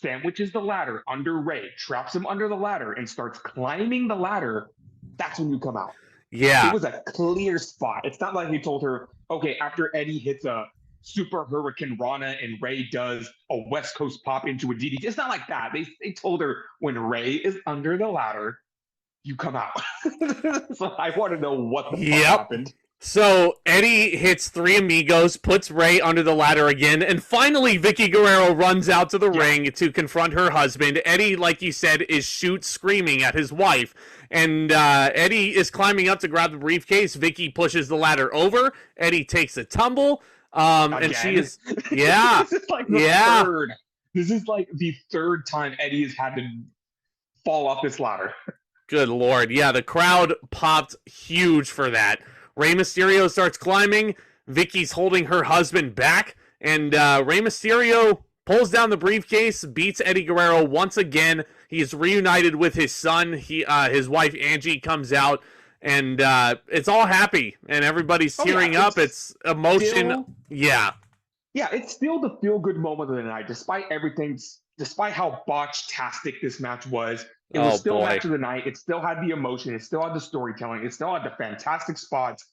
sandwiches the ladder under Ray, traps him under the ladder and starts climbing the ladder, that's when you come out. Yeah. It was a clear spot. It's not like he told her, okay, after Eddie hits a Super Hurricane Rana and Ray does a West Coast pop into a DDT. It's not like that. They told her when Ray is under the ladder, you come out. So I want to know what the fuck happened. So Eddie hits Three Amigos, puts Ray under the ladder again, and finally Vicky Guerrero runs out to the ring to confront her husband. Eddie, like you said, is screaming at his wife. And Eddie is climbing up to grab the briefcase. Vicky pushes the ladder over. Eddie takes a tumble. And she is, This is like the third. This is like the third time Eddie has had to fall off this ladder. Good Lord. Yeah, the crowd popped huge for that. Rey Mysterio starts climbing. Vicky's holding her husband back. And Rey Mysterio pulls down the briefcase, beats Eddie Guerrero once again. He's reunited with his son. His wife, Angie, comes out. And it's all happy, and everybody's tearing up. It's emotion. Yeah, it's still the feel-good moment of the night, despite everything, despite how botch-tastic this match was. It was still match of the night. It still had the emotion. It still had the storytelling. It still had the fantastic spots.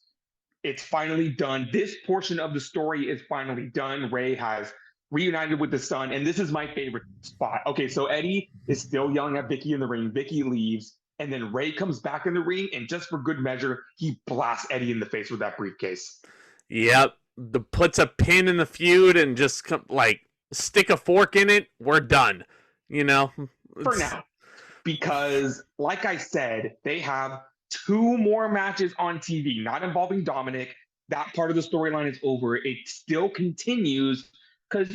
It's finally done. This portion of the story is finally done. Ray has reunited with the son, and this is my favorite spot. Okay, so Eddie is still yelling at Vicky in the ring. Vicky leaves. And then Ray comes back in the ring, and just for good measure, he blasts Eddie in the face with that briefcase. Yep. Puts a pin in the feud and just, stick a fork in it. We're done. For now. Because, like I said, they have 2 more matches on TV, not involving Dominic. That part of the storyline is over. It still continues because,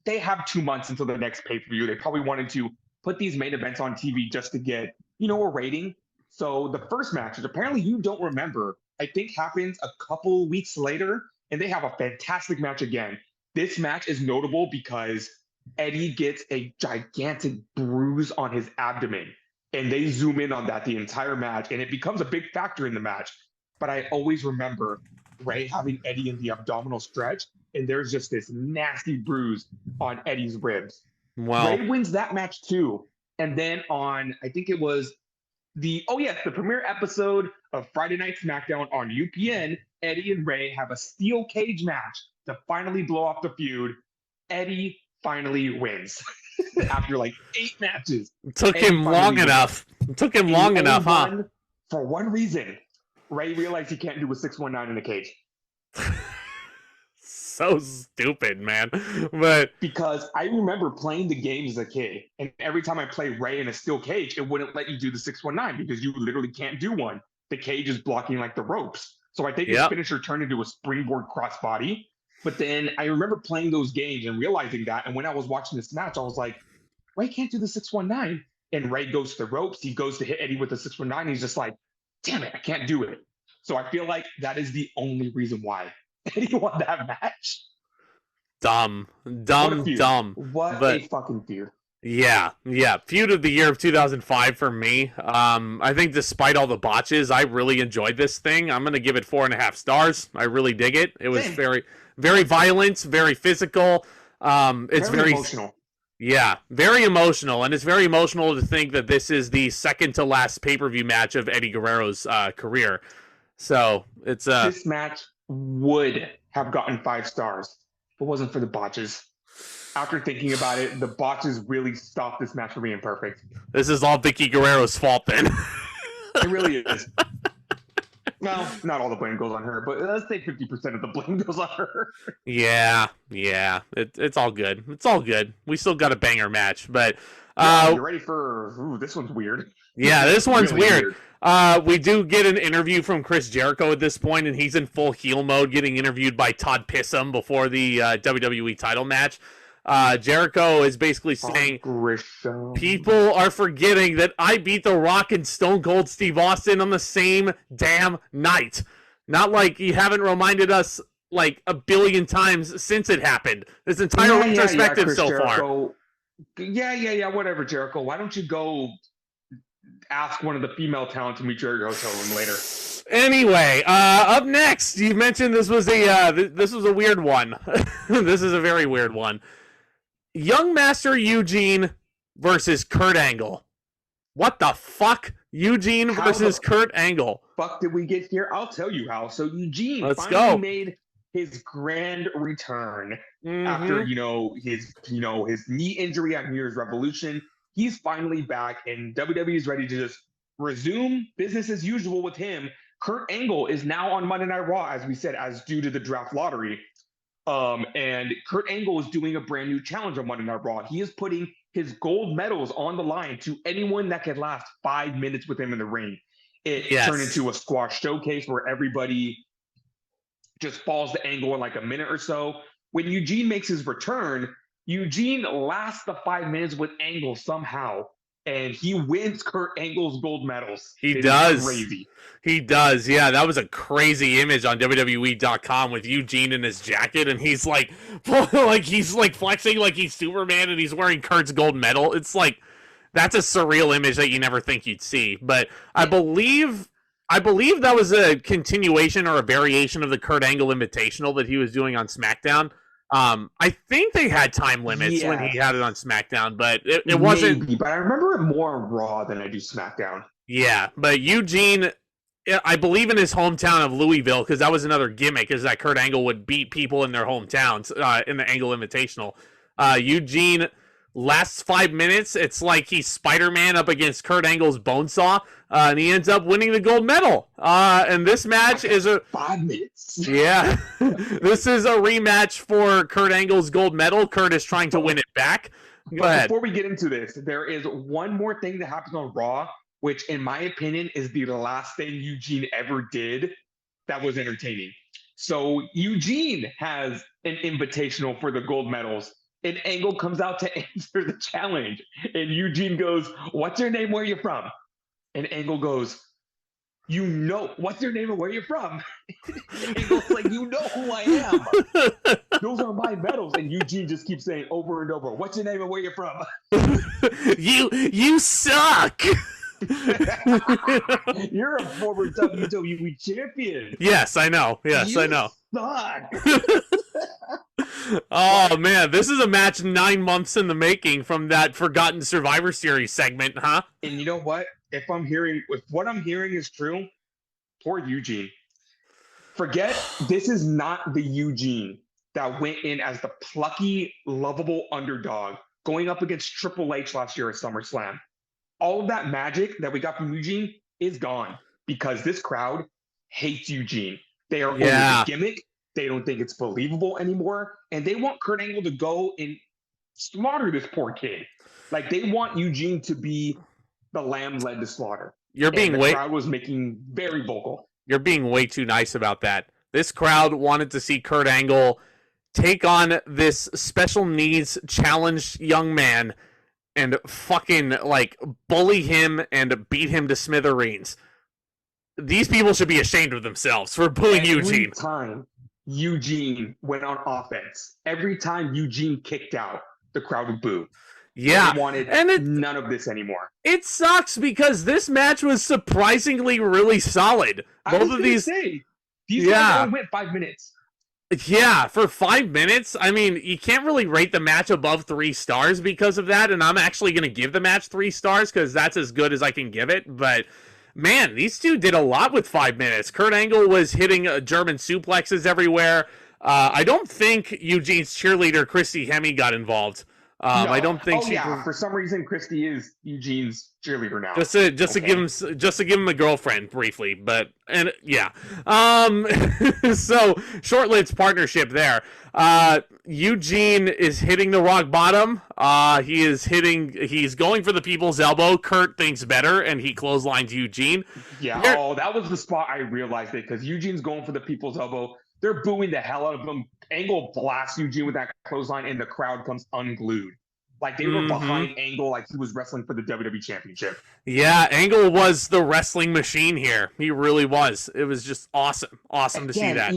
they have 2 months until the next pay-per-view. They probably wanted to put these main events on TV just to get, a rating. So the first match, which apparently you don't remember, I think happens a couple weeks later, and they have a fantastic match again. This match is notable because Eddie gets a gigantic bruise on his abdomen, and they zoom in on that the entire match, and it becomes a big factor in the match. But I always remember Ray having Eddie in the abdominal stretch, and there's just this nasty bruise on Eddie's ribs. Wow. Ray wins that match too. And then on, I think it was the premiere episode of Friday Night SmackDown on UPN, Eddie and Ray have a steel cage match to finally blow off the feud. Eddie finally wins after 8 matches. It took him long enough. Huh? For one reason, Ray realized he can't do a 619 in the cage. So stupid, man. But because I remember playing the game as a kid, and every time I play Ray in a steel cage, it wouldn't let you do the 619 because you literally can't do one. The cage is blocking the ropes. So I think his finisher turned into a springboard crossbody. But then I remember playing those games and realizing that. And when I was watching this match, I was like, Ray can't do the 619. And Ray goes to the ropes. He goes to hit Eddie with the 619. He's just like, damn it, I can't do it. So I feel like that is the only reason why Eddie won that match. Dumb. What a fucking feud. Yeah. Feud of the year of 2005 for me. I think despite all the botches, I really enjoyed this thing. I'm going to give it 4.5 stars. I really dig it. It was very, very violent, very physical. It's very emotional. Yeah, very emotional. And it's very emotional to think that this is the second to last pay-per-view match of Eddie Guerrero's career. So it's this match would have gotten 5 stars if it wasn't for the botches. After thinking about it, the botches really stopped this match from being perfect. This is all Vicky Guerrero's fault then. It really is. Well, not all the blame goes on her, but let's say 50% of the blame goes on her. Yeah. It's all good. It's all good. We still got a banger match, but you ready for this one's weird. Yeah, this one's really weird. We do get an interview from Chris Jericho at this point, and he's in full heel mode, getting interviewed by Todd Pissum before the WWE title match. Jericho is basically saying, people are forgetting that I beat The Rock and Stone Cold Steve Austin on the same damn night. Not like you haven't reminded us like a billion times since it happened. This entire retrospective so Jericho. far. Yeah, whatever, Jericho. Why don't you go ask one of the female talent to meet your hotel room later? Anyway, up next, you mentioned this was a weird one. This is a very weird one. Young Master Eugene versus Kurt Angle. What the fuck? Eugene versus Kurt Angle. Fuck did we get here? I'll tell you how. So Eugene made his grand return after his knee injury at New Year's Revolution. He's finally back, and WWE is ready to just resume business as usual with him. Kurt Angle is now on Monday Night Raw, as we said, as due to the draft lottery. And Kurt Angle is doing a brand new challenge on Monday Night Raw. He is putting his gold medals on the line to anyone that can last 5 minutes with him in the ring. It turned into a squash showcase where everybody just falls to Angle in like a minute or so. When Eugene makes his return, Eugene lasts the 5 minutes with Angle somehow, and he wins Kurt Angle's gold medals. He does. Crazy. He does. Yeah, that was a crazy image on WWE.com with Eugene in his jacket, and he's like he's flexing like he's Superman, and he's wearing Kurt's gold medal. It's like, that's a surreal image that you never think you'd see. But I believe that was a continuation or a variation of the Kurt Angle Invitational that he was doing on SmackDown. I think they had time limits when he had it on SmackDown, but it wasn't. Maybe, but I remember it more on Raw than I do SmackDown. Yeah, but Eugene, I believe in his hometown of Louisville, because that was another gimmick, is that Kurt Angle would beat people in their hometowns in the Angle Invitational. Eugene lasts 5 minutes. It's like he's Spider-Man up against Kurt Angle's Bonesaw, and he ends up winning the gold medal. And this match is 5 minutes. Yeah, this is a rematch for Kurt Angle's gold medal. Kurt is trying to win it back. Go ahead. Before we get into this, there is one more thing that happens on Raw, which in my opinion is the last thing Eugene ever did that was entertaining. So Eugene has an invitational for the gold medals, and Angle comes out to answer the challenge. And Eugene goes, "What's your name? Where you from?" And Angle goes, "What's your name and where you're from?" Angle's like, "You know who I am. Those are my medals." And Eugene just keeps saying over and over, "What's your name and where you're from?" You suck. You're a former WWE champion. Yes, I know. Yes, I know. Suck. Oh man, this is a match 9 months in the making from that forgotten Survivor Series segment, huh? And you know what? If what I'm hearing is true, poor Eugene. Forget, this is not the Eugene that went in as the plucky, lovable underdog going up against Triple H last year at SummerSlam. All of that magic that we got from Eugene is gone because this crowd hates Eugene. They are over the gimmick. They don't think it's believable anymore. And they want Kurt Angle to go and slaughter this poor kid. Like, they want Eugene to be the lamb led to slaughter. The crowd was making very vocal. You're being way too nice about that. This crowd wanted to see Kurt Angle take on this special needs challenged young man and fucking like bully him and beat him to smithereens. These people should be ashamed of themselves for booing Eugene. Every time Eugene went on offense, every time Eugene kicked out, the crowd would boo. Yeah, they wanted none of this anymore. It sucks because this match was surprisingly really solid. Both of these guys only went 5 minutes. Yeah, for 5 minutes, I mean, you can't really rate the match above 3 stars because of that, and I'm actually going to give the match 3 stars because that's as good as I can give it, but man, these two did a lot with 5 minutes. Kurt Angle was hitting German suplexes everywhere. I don't think Eugene's cheerleader, Christy Hemme, got involved. No. I don't think for some reason, Christy is Eugene's cheerleader now. Just to give him a girlfriend briefly, so short-lived partnership there. Eugene is hitting the rock bottom. He's going for the people's elbow. Kurt thinks better, and he clotheslines Eugene. Yeah, that was the spot I realized it, because Eugene's going for the people's elbow. They're booing the hell out of him. Angle blasts Eugene with that clothesline, and the crowd comes unglued. Like, they were behind Angle like he was wrestling for the WWE Championship. Yeah, Angle was the wrestling machine here. He really was. It was just awesome. Awesome to see that.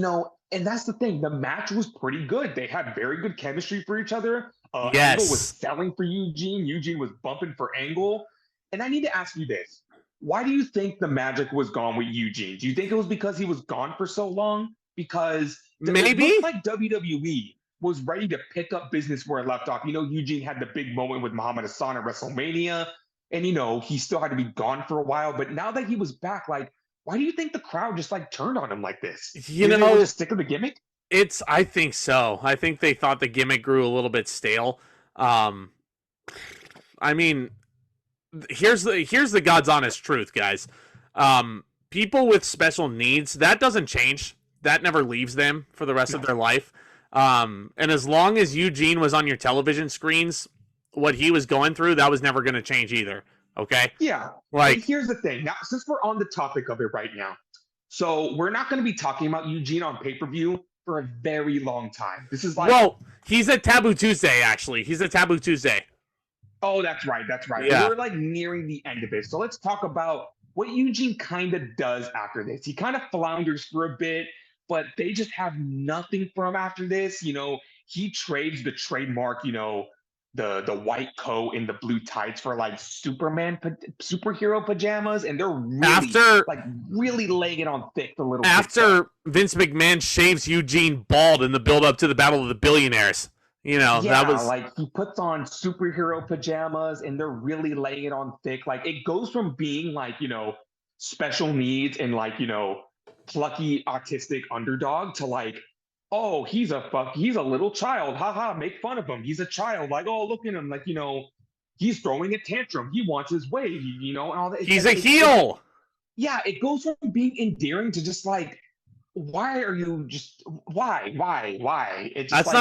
And that's the thing. The match was pretty good. They had very good chemistry for each other. Yes. Angle was selling for Eugene. Eugene was bumping for Angle. And I need to ask you this. Why do you think the magic was gone with Eugene? Do you think it was because he was gone for so long? Because maybe it looked like WWE was ready to pick up business where it left off. Eugene had the big moment with Muhammad Hassan at WrestleMania, and he still had to be gone for a while. But now that he was back, like, why do you think the crowd just turned on him like this? They were just sick of the gimmick? I think so. I think they thought the gimmick grew a little bit stale. I mean, here's the God's honest truth, guys. People with special needs, that doesn't change. That never leaves them for the rest of their life. And as long as Eugene was on your television screens, what he was going through, that was never going to change either. Okay? Yeah. Like, here's the thing. Now, since we're on the topic of it right now, so we're not going to be talking about Eugene on pay-per-view for a very long time. This is like... Well, he's at Taboo Tuesday, actually. He's at Taboo Tuesday. Oh, that's right. Yeah. We're nearing the end of it. So let's talk about what Eugene kind of does after this. He kind of flounders for a bit, but they just have nothing for him after this. He trades the trademark, the white coat and the blue tights for superhero pajamas, and they're really laying it on thick a little. After Vince McMahon shaves Eugene bald in the build-up to the Battle of the Billionaires, that was he puts on superhero pajamas, and they're really laying it on thick. Like, it goes from being special needs and plucky autistic underdog to he's a little child, haha, make fun of him, he's a child, look at him, he's throwing a tantrum, he wants his way, and all that. He's a heel. It goes from being endearing to just why are you just why it's just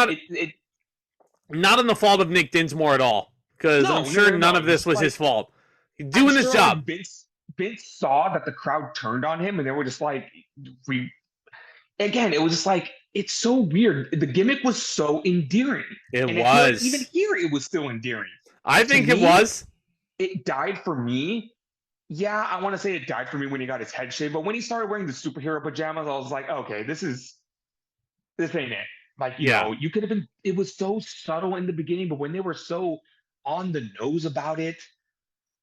not in the fault of Nick Dinsmore at all, because I'm sure none of this was his fault. He's doing his job. Vince saw that the crowd turned on him, and they were just it was just it's so weird. The gimmick was so endearing. It was. Even here, it was still endearing. I think it was. It died for me. Yeah, I want to say it died for me when he got his head shaved, but when he started wearing the superhero pajamas, I was like, okay, this ain't it. You could have been, it was so subtle in the beginning, but when they were so on the nose about it,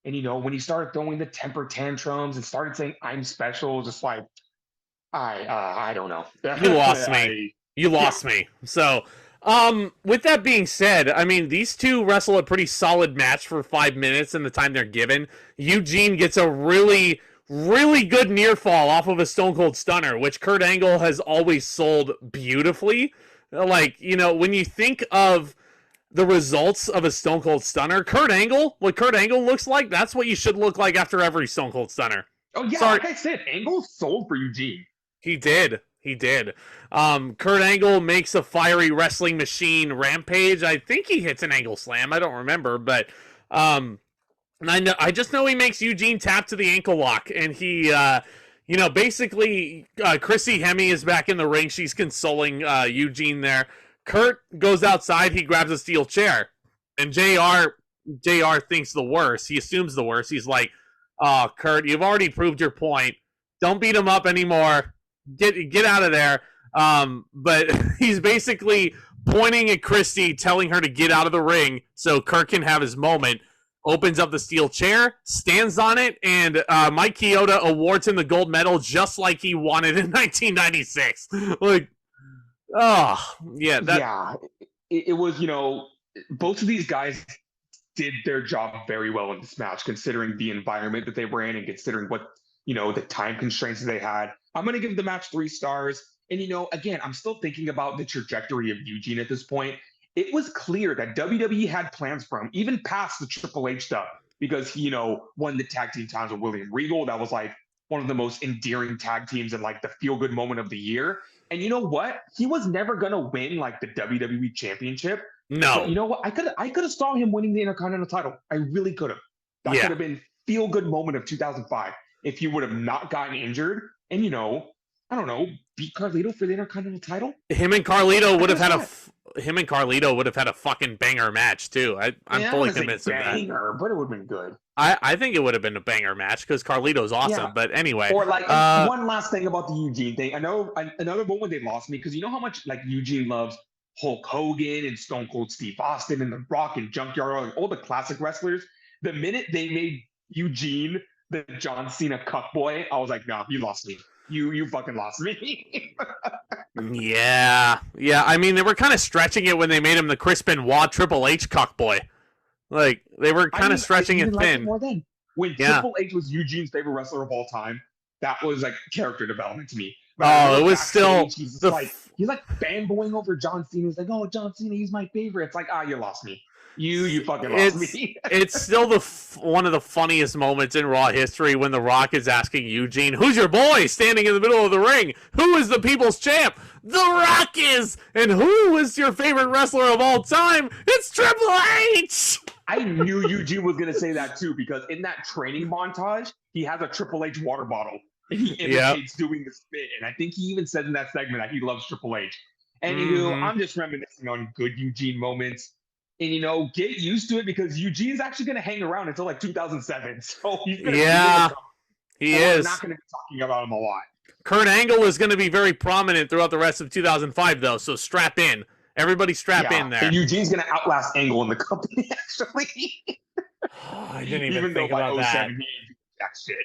and when he started throwing the temper tantrums and started saying I'm special, just I don't know. You lost me. You lost me. So, with that being said, I mean, these two wrestle a pretty solid match for 5 minutes in the time they're given. Eugene gets a really, really good near fall off of a Stone Cold Stunner, which Kurt Angle has always sold beautifully. When you think of the results of a Stone Cold Stunner, what Kurt Angle looks like, that's what you should look like after every Stone Cold Stunner. Oh, yeah, like I said, Angle sold for Eugene. He did. Kurt Angle makes a fiery wrestling machine rampage. I think he hits an Angle slam. I don't remember, but I just know he makes Eugene tap to the ankle lock, and he basically Chrissy Hemme is back in the ring. She's consoling Eugene there. Kurt goes outside. He grabs a steel chair, and JR JR thinks the worst. He assumes the worst. He's like, "Oh, Kurt, you've already proved your point. Don't beat him up anymore. Get out of there." But he's basically pointing at Christy, telling her to get out of the ring so Kurt can have his moment. Opens up the steel chair, stands on it, and Mike Chioda awards him the gold medal just like he wanted in 1996. Like, oh, yeah. It was, both of these guys did their job very well in this match, considering the environment that they were in and considering what, the time constraints that they had. I'm going to give the match 3 stars. And, again, I'm still thinking about the trajectory of Eugene at this point. It was clear that WWE had plans for him, even past the Triple H stuff, because he, won the tag team titles with William Regal. That was like one of the most endearing tag teams and like the feel-good moment of the year. And you know what? He was never gonna win like the WWE Championship. No. But you know what? I could have saw him winning the Intercontinental title. I really could have. That could have been feel-good moment of 2005 if he would have not gotten injured and I don't know, beat Carlito for the Intercontinental title. Him and Carlito would have had a fucking banger match too. I'm fully convinced of that. Banger, but it would have been good. I think it would have been a banger match because Carlito's awesome. Yeah. But anyway, or like one last thing about the Eugene thing. I know another moment they lost me because you know how much like Eugene loves Hulk Hogan and Stone Cold Steve Austin and The Rock and Junkyard, like all the classic wrestlers. The minute they made Eugene the John Cena cuckboy, I was like, nah, you lost me. You fucking lost me. Yeah. I mean, they were kind of stretching it when they made him the Chris Benoit Triple H cuckboy. Like they were kind of stretching it thin. More than when Triple H was Eugene's favorite wrestler of all time, that was like character development to me. But it was still he's like fanboying over John Cena. He's like, oh, John Cena, he's my favorite. It's like, you lost me. You fucking lost me. It's still one of the funniest moments in Raw history when The Rock is asking Eugene, "Who's your boy standing in the middle of the ring? Who is the people's champ? The Rock is! And who is your favorite wrestler of all time? It's Triple H!" I knew Eugene was going to say that too, because in that training montage, he has a Triple H water bottle. And he imitates doing the spit. And I think he even said in that segment that he loves Triple H. And I'm just reminiscing on good Eugene moments. And, get used to it because Eugene's actually going to hang around until like 2007. So he's going to he is. We're not going to be talking about him a lot. Kurt Angle is going to be very prominent throughout the rest of 2005, though. So strap in. Everybody strap in there. And Eugene's going to outlast Angle in the company, actually. I didn't even think about that. That shit.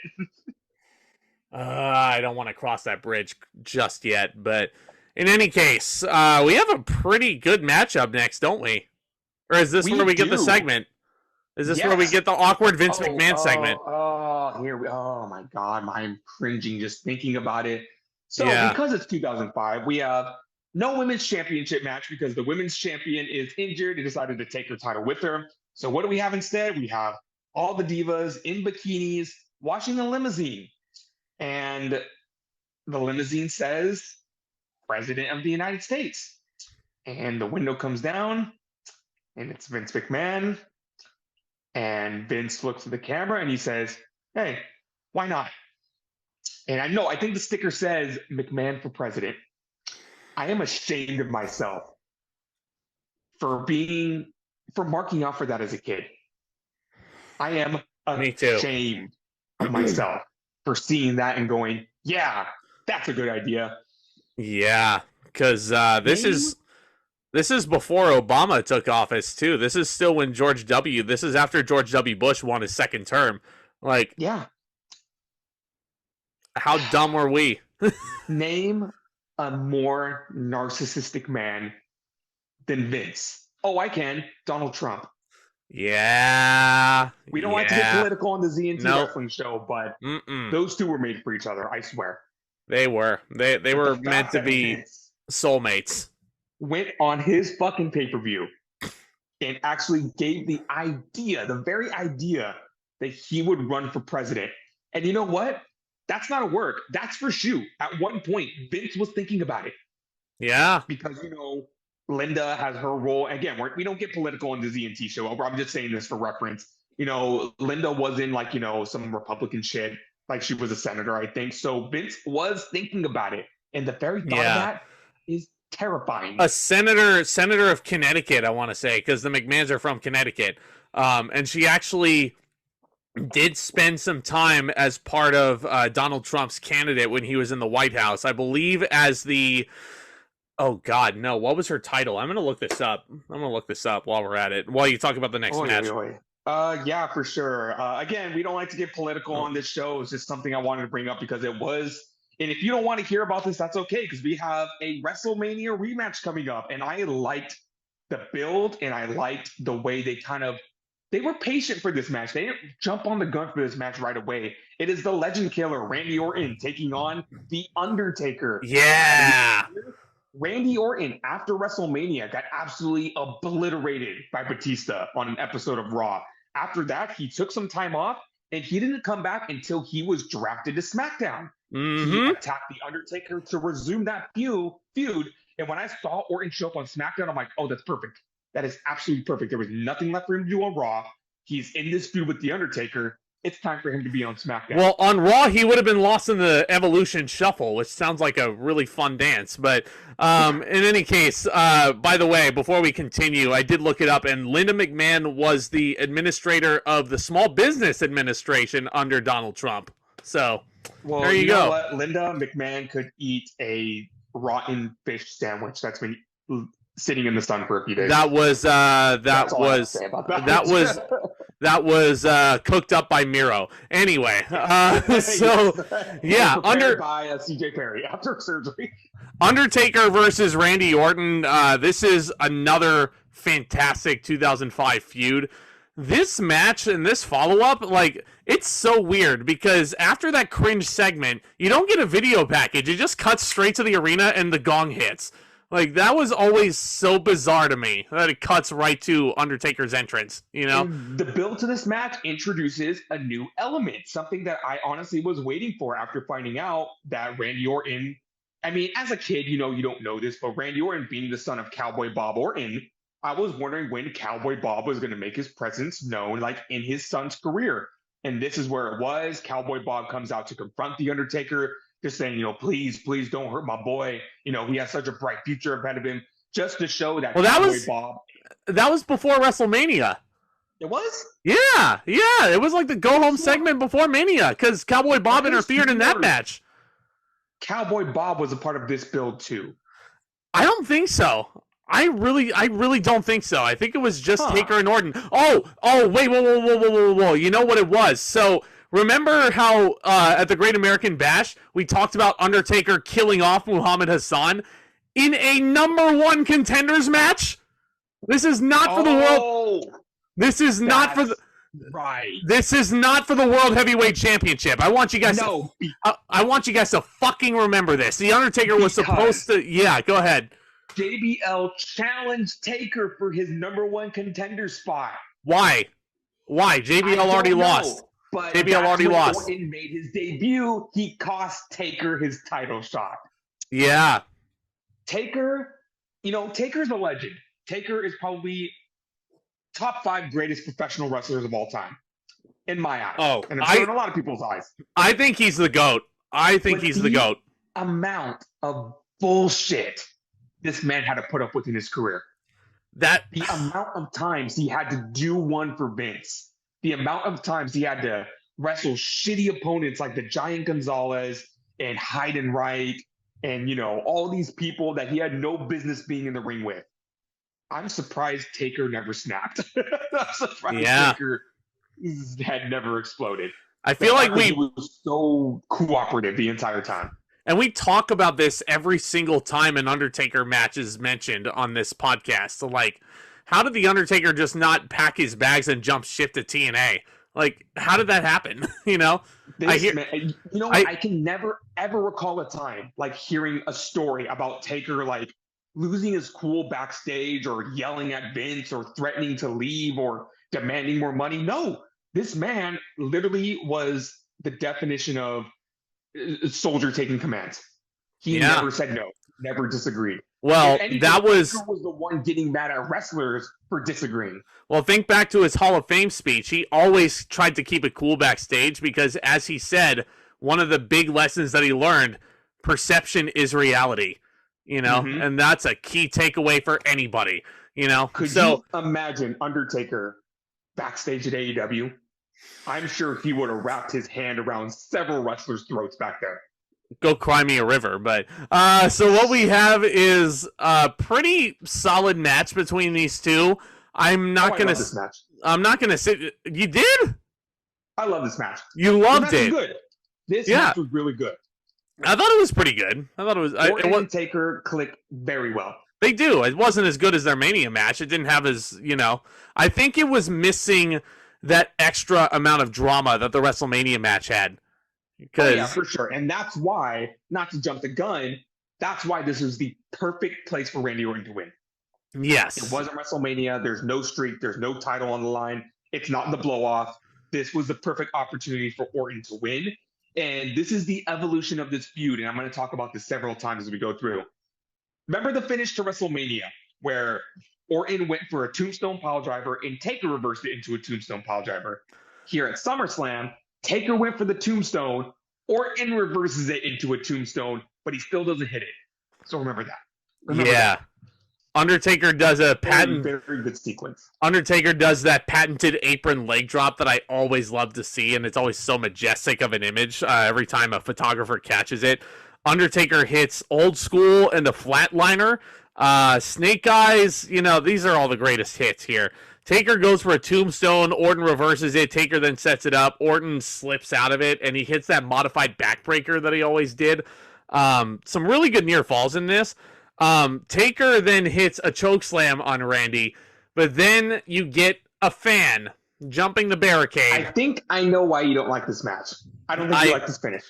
I don't want to cross that bridge just yet. But in any case, we have a pretty good matchup next, don't we? Or is this where we get the segment? Is this where we get the awkward Vince McMahon segment? Oh my God, I'm cringing just thinking about it. So because it's 2005, we have no women's championship match because the women's champion is injured and decided to take her title with her. So what do we have instead? We have all the divas in bikinis watching the limousine. And the limousine says, President of the United States. And the window comes down. And it's Vince McMahon. And Vince looks at the camera and he says, hey, why not? And I think the sticker says McMahon for president. I am ashamed of myself for marking out for that as a kid. I am ashamed of myself for seeing that and going, yeah, that's a good idea. Yeah, because this is before Obama took office, too. This is still when this is after George W. Bush won his second term. Like, yeah. How dumb were we? Name a more narcissistic man than Vince. Oh, I can. Donald Trump. Yeah. We don't like to get political on the ZNT wrestling show, but those two were made for each other, I swear. They were. They were meant to be soulmates. Went on his fucking pay-per-view and actually gave the very idea that he would run for president. And you know what? That's not a work. That's for shoot. At one point, Vince was thinking about it. Yeah. Because, Linda has her role. Again, we don't get political in the ZNT show. I'm just saying this for reference. Linda was in some Republican shit. Like she was a senator, I think. So Vince was thinking about it. And the very thought of that is terrifying. A senator of Connecticut, I want to say, because the McMahons are from Connecticut. And she actually did spend some time as part of Donald Trump's candidate when he was in the White House, I believe, as the... Oh, God, no. What was her title? I'm going to look this up. While we're at it, while you talk about the next match. Yeah, for sure. Again, we don't like to get political on this show. It's just something I wanted to bring up because it was... And if you don't want to hear about this, that's okay, because we have a WrestleMania rematch coming up. And I liked the build, and I liked the way they were patient for this match. They didn't jump on the gun for this match right away. It is the legend killer, Randy Orton, taking on the Undertaker. Yeah. Randy Orton, after WrestleMania, got absolutely obliterated by Batista on an episode of Raw. After that, he took some time off, and he didn't come back until he was drafted to SmackDown. He attacked the Undertaker to resume that feud. And when I saw Orton show up on SmackDown, I'm like, oh, that's perfect. That is absolutely perfect. There was nothing left for him to do on Raw. He's in this feud with the Undertaker. It's time for him to be on SmackDown. Well, on Raw, he would have been lost in the Evolution Shuffle, which sounds like a really fun dance. But in any case, by the way, before we continue, I did look it up, and Linda McMahon was the administrator of the Small Business Administration under Donald Trump. So, there you go. Know what? Linda McMahon could eat a rotten fish sandwich that's been sitting in the sun for a few days. That was cooked up by Miro. Anyway, so yeah, by CJ Perry after surgery. Undertaker versus Randy Orton. This is another fantastic 2005 feud. This match and this follow-up, like, it's so weird because after that cringe segment, you don't get a video package. It just cuts straight to the arena and the gong hits. Like, that was always so bizarre to me that it cuts right to Undertaker's entrance, you know? And the build to this match introduces a new element, something that I honestly was waiting for after finding out that Randy Orton, I mean, as a kid, you don't know this, but Randy Orton being the son of Cowboy Bob Orton, I was wondering when Cowboy Bob was going to make his presence known, like, in his son's career. And this is where it was. Cowboy Bob comes out to confront The Undertaker, just saying, please don't hurt my boy. He has such a bright future ahead of him, just to show that Bob. That was before WrestleMania. It was? Yeah. It was like the go-home segment before Mania, because Cowboy Bob interfered in that match. Cowboy Bob was a part of this build, too. I don't think so. I really don't think so. I think it was just Taker and Orton. Oh, wait, whoa. You know what it was? So, remember how at the Great American Bash, we talked about Undertaker killing off Muhammad Hassan in a #1 contenders match? This is not for the world. This is not for the... Right. This is not for the World Heavyweight Championship. I want you guys I want you guys to fucking remember this. The Undertaker was supposed to... Yeah, go ahead. JBL challenged Taker for his #1 contender spot. Why? JBL already lost. But JBL already lost. Orton made his debut. He cost Taker his title shot. Yeah. Taker, Taker's a legend. Taker is probably top 5 greatest professional wrestlers of all time, in my eyes. Oh, and I'm sure in a lot of people's eyes. I think he's the GOAT. He's the GOAT. Amount of bullshit this man had to put up with in his career. The amount of times he had to do one for Vince. The amount of times he had to wrestle shitty opponents like the Giant Gonzalez and Heidenreich and, all these people that he had no business being in the ring with. I'm surprised Taker never snapped. I'm surprised Taker had never exploded. I feel like he was so cooperative the entire time. And we talk about this every single time an Undertaker match is mentioned on this podcast. So, like, how did The Undertaker just not pack his bags and jump ship to TNA? Like, how did that happen? I can never, ever recall a time, like, hearing a story about Taker, like, losing his cool backstage or yelling at Vince or threatening to leave or demanding more money. No, this man literally was the definition of soldier taking commands. He never said no, never disagreed. Well, that was the one getting mad at wrestlers for disagreeing. Well, think back to his Hall of Fame speech. He always tried to keep it cool backstage because, as he said, one of the big lessons that he learned, perception is reality. Mhm. and that's a key takeaway for anybody, Could So you imagine Undertaker backstage at AEW? I'm sure he would have wrapped his hand around several wrestlers' throats back there. go cry me a river. But so what we have is a pretty solid match between these two. I'm not I gonna love this match. I'm not gonna say you did. I love this match. You This loved match was it. good. This Yeah. match was really good. I thought it was pretty good. I thought it was. Orton and Taker click very well. They do. It wasn't as good as their Mania match. It didn't have as, I think it was missing that extra amount of drama that the WrestleMania match had. Because Yeah, for sure. And that's why, not to jump the gun, that's why this is the perfect place for Randy Orton to win. Yes. It wasn't WrestleMania. There's no streak. There's no title on the line. It's not the blow off. This was the perfect opportunity for Orton to win. And this is the evolution of this feud. And I'm going to talk about this several times as we go through. Remember the finish to WrestleMania where Orton went for a tombstone piledriver and Taker reversed it into a tombstone piledriver. Here at SummerSlam, Taker went for the tombstone, Orton reverses it into a tombstone, but he still doesn't hit it. So remember that. Remember that. Undertaker does a very good sequence. Undertaker does that patented apron leg drop that I always love to see, and it's always so majestic of an image every time a photographer catches it. Undertaker hits Old School and the Flatliner. Snake Eyes, these are all the greatest hits here. Taker goes for a tombstone. Orton reverses it. Taker then sets it up. Orton slips out of it, and he hits that modified backbreaker that he always did. Some really good near falls in this. Taker then hits a chokeslam on Randy, but then you get a fan jumping the barricade. I think I know why you don't like this match. I don't think you like this finish.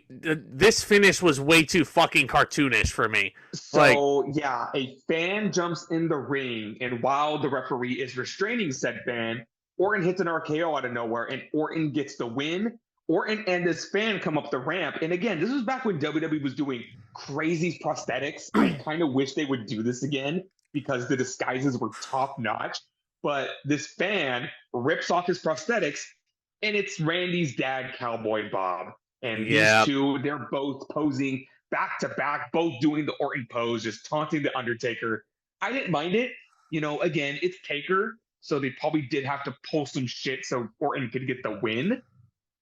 This finish was way too fucking cartoonish for me. So, yeah, a fan jumps in the ring, and while the referee is restraining said fan, Orton hits an RKO out of nowhere, and Orton gets the win. Orton and this fan come up the ramp. And again, this was back when WWE was doing crazy prosthetics. I kind of wish they would do this again because the disguises were top notch. But this fan rips off his prosthetics, and it's Randy's dad, Cowboy Bob. And these two, they're both posing back to back, both doing the Orton pose, just taunting the Undertaker. I didn't mind it. Again, it's Taker, so they probably did have to pull some shit so Orton could get the win.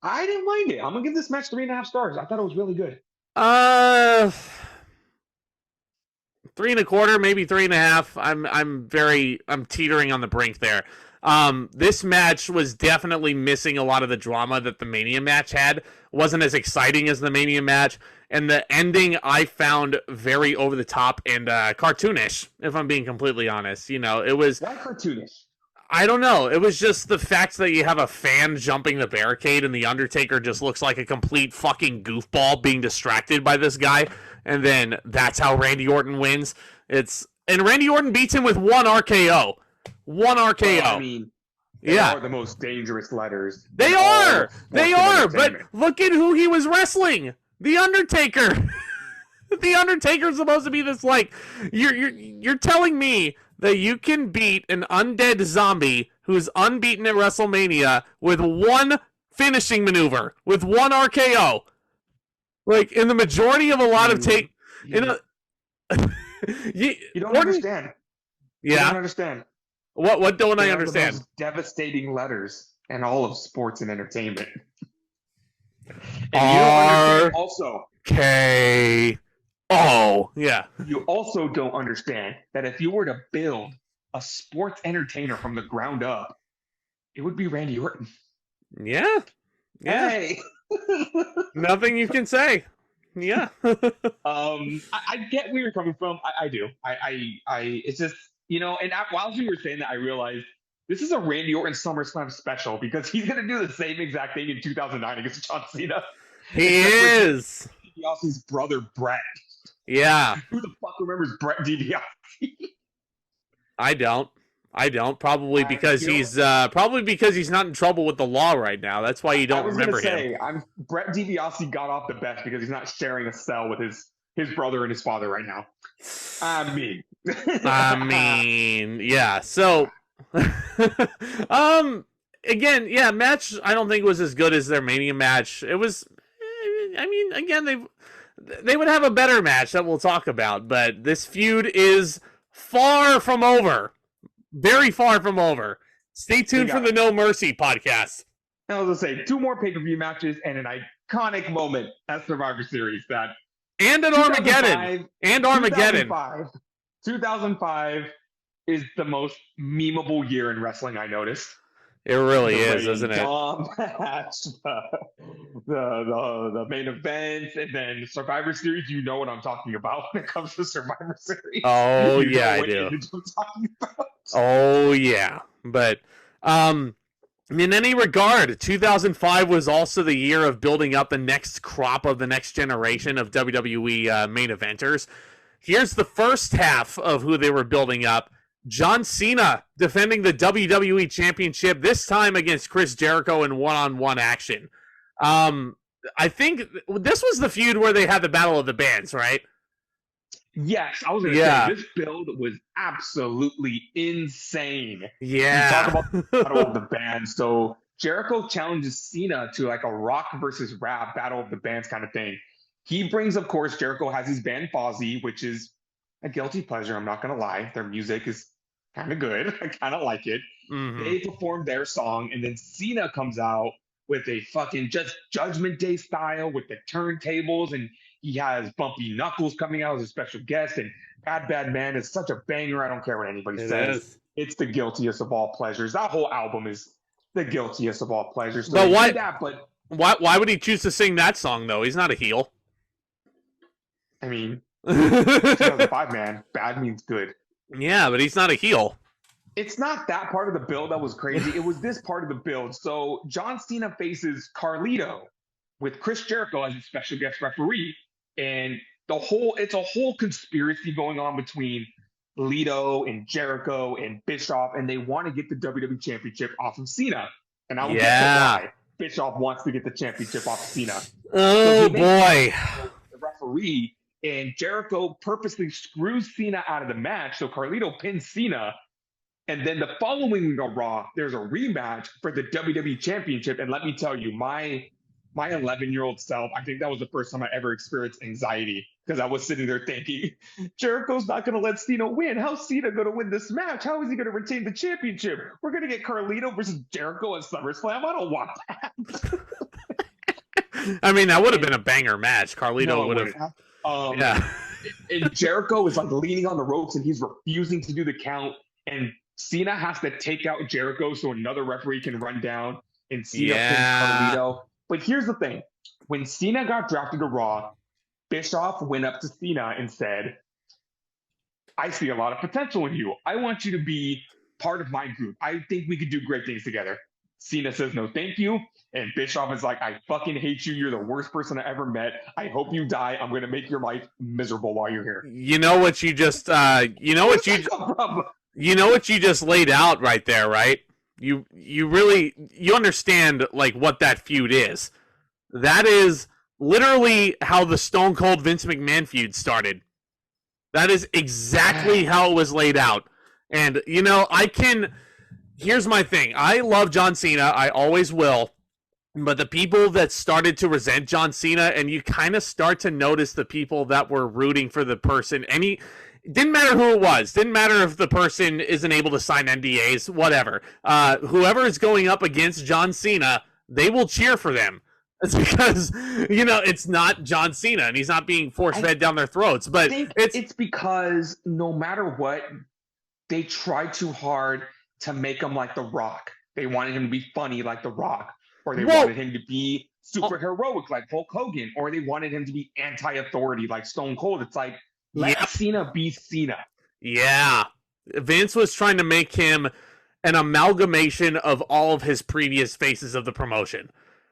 I didn't mind it. I'm going to give this match 3.5 stars. I thought it was really good. 3.25, maybe 3.5. I'm teetering on the brink there. This match was definitely missing a lot of the drama that the Mania match had. Wasn't as exciting as the Mania match, and the ending I found very over the top and cartoonish, if I'm being completely honest. It was... Why cartoonish? I don't know. It was just the fact that you have a fan jumping the barricade and the Undertaker just looks like a complete fucking goofball being distracted by this guy, and then that's how Randy Orton wins. And Randy Orton beats him with one RKO. One RKO. Well, I mean, they are the most dangerous letters. They are, but look at who he was wrestling. The Undertaker. The Undertaker's supposed to be this, you're telling me that you can beat an undead zombie who's unbeaten at WrestleMania with one finishing maneuver, with one RKO. In the majority of a lot of you don't understand. Yeah. You don't understand. What don't I They are understand? the most devastating letters in all of sports and entertainment. And you don't understand also. Oh, yeah. You also don't understand that if you were to build a sports entertainer from the ground up, it would be Randy Orton. Yeah. Hey. Nothing you can say. Yeah. I get where you're coming from. I do. It's just, and while you were saying that, I realized this is a Randy Orton SummerSlam special because he's going to do the same exact thing in 2009 against John Cena. He is. DiBiase's brother, Brett. Yeah. Who the fuck remembers Brett DiBiase? I don't. Probably because he's not in trouble with the law right now. That's why you don't remember him. Brett DiBiase got off the bench because he's not sharing a cell with his brother and his father right now. I mean, yeah. So, again, yeah, match. I don't think was as good as their Mania match. It was. I mean, again, they would have a better match that we'll talk about, but this feud is far from over. Very far from over. Stay tuned for the No Mercy podcast. I was going to say, 2 more pay-per-view matches and an iconic moment at Survivor Series that... And an Armageddon. And Armageddon. 2005 is the most memeable year in wrestling, I noticed. It really is, isn't it? Match, the main event, and then Survivor Series. You know what I'm talking about when it comes to Survivor Series. Oh, yeah, I do. Oh, yeah. But in any regard, 2005 was also the year of building up the next crop of the next generation of WWE main eventers. Here's the first half of who they were building up. John Cena defending the WWE Championship, this time against Chris Jericho in one-on-one action. I think this was the feud where they had the Battle of the Bands, right? Yes, I was going to say, this build was absolutely insane. Yeah. You talk about the Battle of the Bands. So Jericho challenges Cena to like a rock versus rap Battle of the Bands kind of thing. He brings, of course, Jericho has his band Fozzy, which is a guilty pleasure. I'm not going to lie. Their music is kind of good. I kind of like it. Mm-hmm. They perform their song, and then Cena comes out with a fucking just Judgment Day style with the turntables, and he has Bumpy Knuckles coming out as a special guest, and Bad Bad Man is such a banger. I don't care what anybody says. It's the guiltiest of all pleasures. That whole album is the guiltiest of all pleasures. So why would he choose to sing that song, though? He's not a heel. I mean, 2005, man. Bad means good. Yeah, but he's not a heel. It's not that part of the build that was crazy. It was this part of the build. So John Cena faces Carlito with Chris Jericho as a special guest referee. And it's a whole conspiracy going on between Lito and Jericho and Bischoff. And they want to get the WWE Championship off of Cena. And I will get to why Bischoff wants to get the championship off of Cena. Oh, boy. The referee. And Jericho purposely screws Cena out of the match, so Carlito pins Cena. And then the following Raw, there's a rematch for the WWE Championship. And let me tell you, my 11-year-old self, I think that was the first time I ever experienced anxiety because I was sitting there thinking, Jericho's not going to let Cena win. How's Cena going to win this match? How is he going to retain the championship? We're going to get Carlito versus Jericho at SummerSlam. I don't want that. I mean, that would have been a banger match. Carlito would have. And Jericho is like leaning on the ropes and he's refusing to do the count. And Cena has to take out Jericho so another referee can run down and Cena pins Carlito. But here's the thing. When Cena got drafted to Raw, Bischoff went up to Cena and said, I see a lot of potential in you. I want you to be part of my group. I think we could do great things together. Cena says, no, thank you. And Bischoff is like, I fucking hate you. You're the worst person I ever met. I hope you die. I'm going to make your life miserable while you're here. You know what you just, you know what you just laid out right there, right? You understand like what that feud is. That is literally how the Stone Cold Vince McMahon feud started. That is exactly how it was laid out. And, you know, here's my thing. I love John Cena. I always will. But the people that started to resent John Cena, and you kind of start to notice the people that were rooting for the person. It didn't matter who it was. Didn't matter if the person isn't able to sign NDAs, whatever. Whoever is going up against John Cena, they will cheer for them. It's because, you know, it's not John Cena, and he's not being force-fed down their throats. But it's because no matter what, they tried too hard to make him like The Rock. They wanted him to be funny like The Rock. Or they wanted him to be super heroic like Hulk Hogan. Or they wanted him to be anti-authority like Stone Cold. It's like, let Cena be Cena. Yeah. Vince was trying to make him an amalgamation of all of his previous faces of the promotion.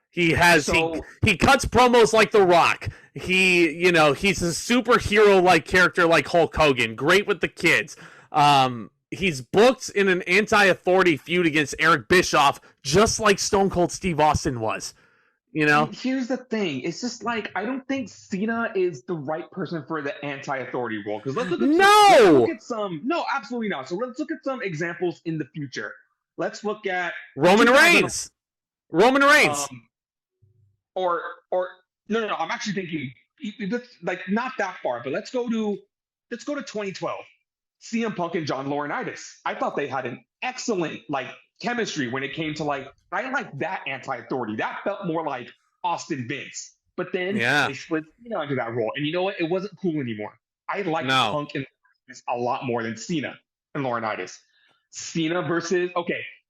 He cuts promos like The Rock. He's a superhero-like character like Hulk Hogan. Great with the kids. He's booked in an anti-authority feud against Eric Bischoff, just like Stone Cold Steve Austin was. You know? Here's the thing. It's just like, I don't think Cena is the right person for the anti-authority role. Because let's look at No, absolutely not. So let's look at some examples in the future. Let's look at Roman Reigns. No. I'm actually thinking like not that far, but let's go to 2012. CM Punk and John Laurinaitis. I thought they had an excellent like chemistry when it came to like I like that anti-authority. That felt more like Austin Vince. But then they split into that role, and you know what? It wasn't cool anymore. I like Punk and a lot more than Cena and Laurinaitis. Cena versus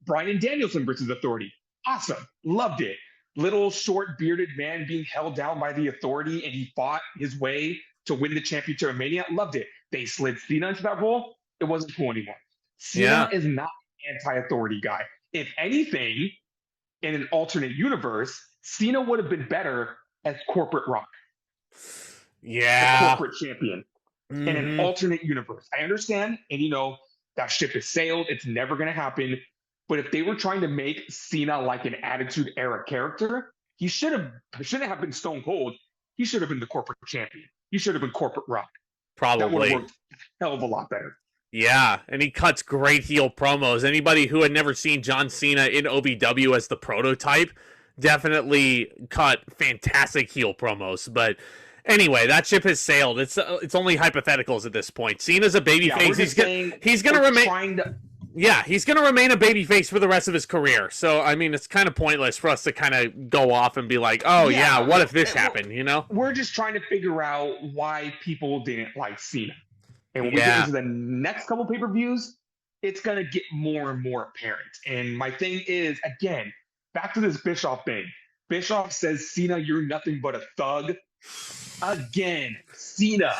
Bryan Danielson versus Authority. Awesome, loved it. Little short bearded man being held down by the Authority, and he fought his way to win the championship of Mania. Loved it. They slid Cena into that role. It wasn't cool anymore. Cena is not an anti-authority guy. If anything, in an alternate universe, Cena would have been better as corporate Rock. Yeah. The corporate champion. In an alternate universe. I understand, and that ship has sailed. It's never going to happen. But if they were trying to make Cena like an Attitude Era character, he shouldn't have been Stone Cold. He should have been the corporate champion. He should have been corporate Rock. Probably. That would have worked a hell of a lot better. Yeah, and he cuts great heel promos. Anybody who had never seen John Cena in OVW as the prototype definitely cut fantastic heel promos. But anyway, that ship has sailed. It's only hypotheticals at this point. Cena's a babyface. He's going to remain. He's going to remain a babyface for the rest of his career. So, I mean, it's kind of pointless for us to kind of go off and be like, what if this happened, We're just trying to figure out why people didn't like Cena. And when we get into the next couple pay-per-views, it's going to get more and more apparent. And my thing is, again, back to this Bischoff thing. Bischoff says, Cena, you're nothing but a thug. Again, Cena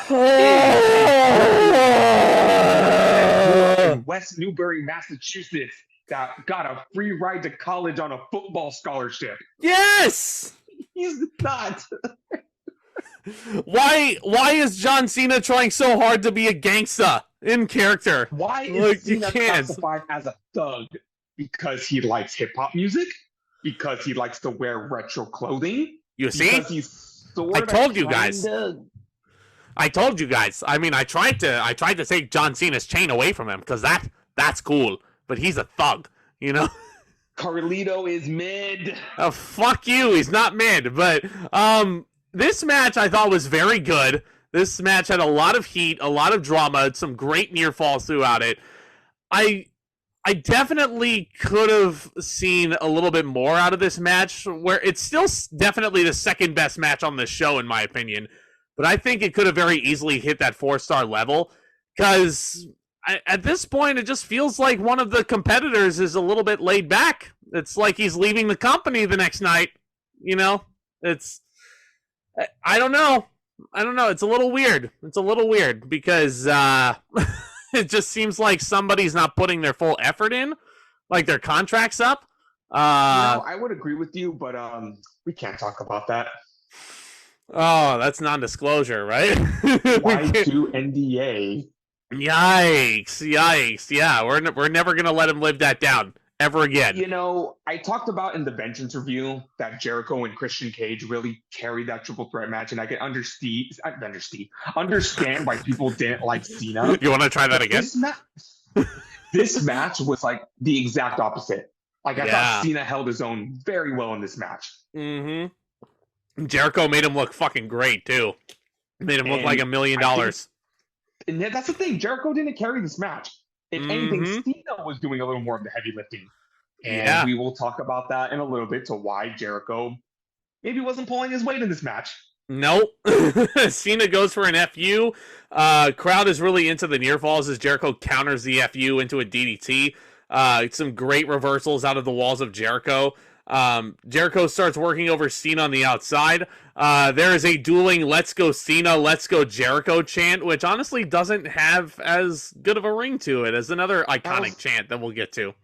in West Newbury, Massachusetts, that got a free ride to college on a football scholarship. Yes! He's not. Why is John Cena trying so hard to be a gangsta in character? Why is Cena classified as a thug? Because he likes hip-hop music? Because he likes to wear retro clothing? You see? Because he's I told you guys. I mean, I tried to take John Cena's chain away from him because that's cool, but he's a thug, Carlito is mid. Oh, fuck you. He's not mid, but this match I thought was very good. This match had a lot of heat, a lot of drama, some great near falls throughout it. I definitely could have seen a little bit more out of this match, where it's still definitely the second best match on the show, in my opinion. But I think it could have very easily hit that 4-star level, because at this point, it just feels like one of the competitors is a little bit laid back. It's like he's leaving the company the next night. It's, I don't know. It's a little weird. Because, it just seems like somebody's not putting their full effort in, like their contract's up. I would agree with you, but we can't talk about that. Oh, that's non-disclosure, right? Why do NDA? Yikes! Yeah, we're never gonna let him live that down ever again. I talked about in the Vengeance review that Jericho and Christian Cage really carried that triple threat match, and I can understand why people didn't like Cena. You want to try that again? This match was like the exact opposite. Like I thought Cena held his own very well in this match. Mm-hmm. Jericho made him look fucking great too. Made him look like $1 million. And that's the thing. Jericho didn't carry this match. If anything, Cena was doing a little more of the heavy lifting. And we will talk about that in a little bit to why Jericho maybe wasn't pulling his weight in this match. Nope. Cena goes for an FU. Crowd is really into the near falls as Jericho counters the FU into a DDT. Some great reversals out of the walls of Jericho. Jericho starts working over Cena on the outside. There is a dueling "Let's go Cena, let's go Jericho" chant, which honestly doesn't have as good of a ring to it as another iconic chant that we'll get to.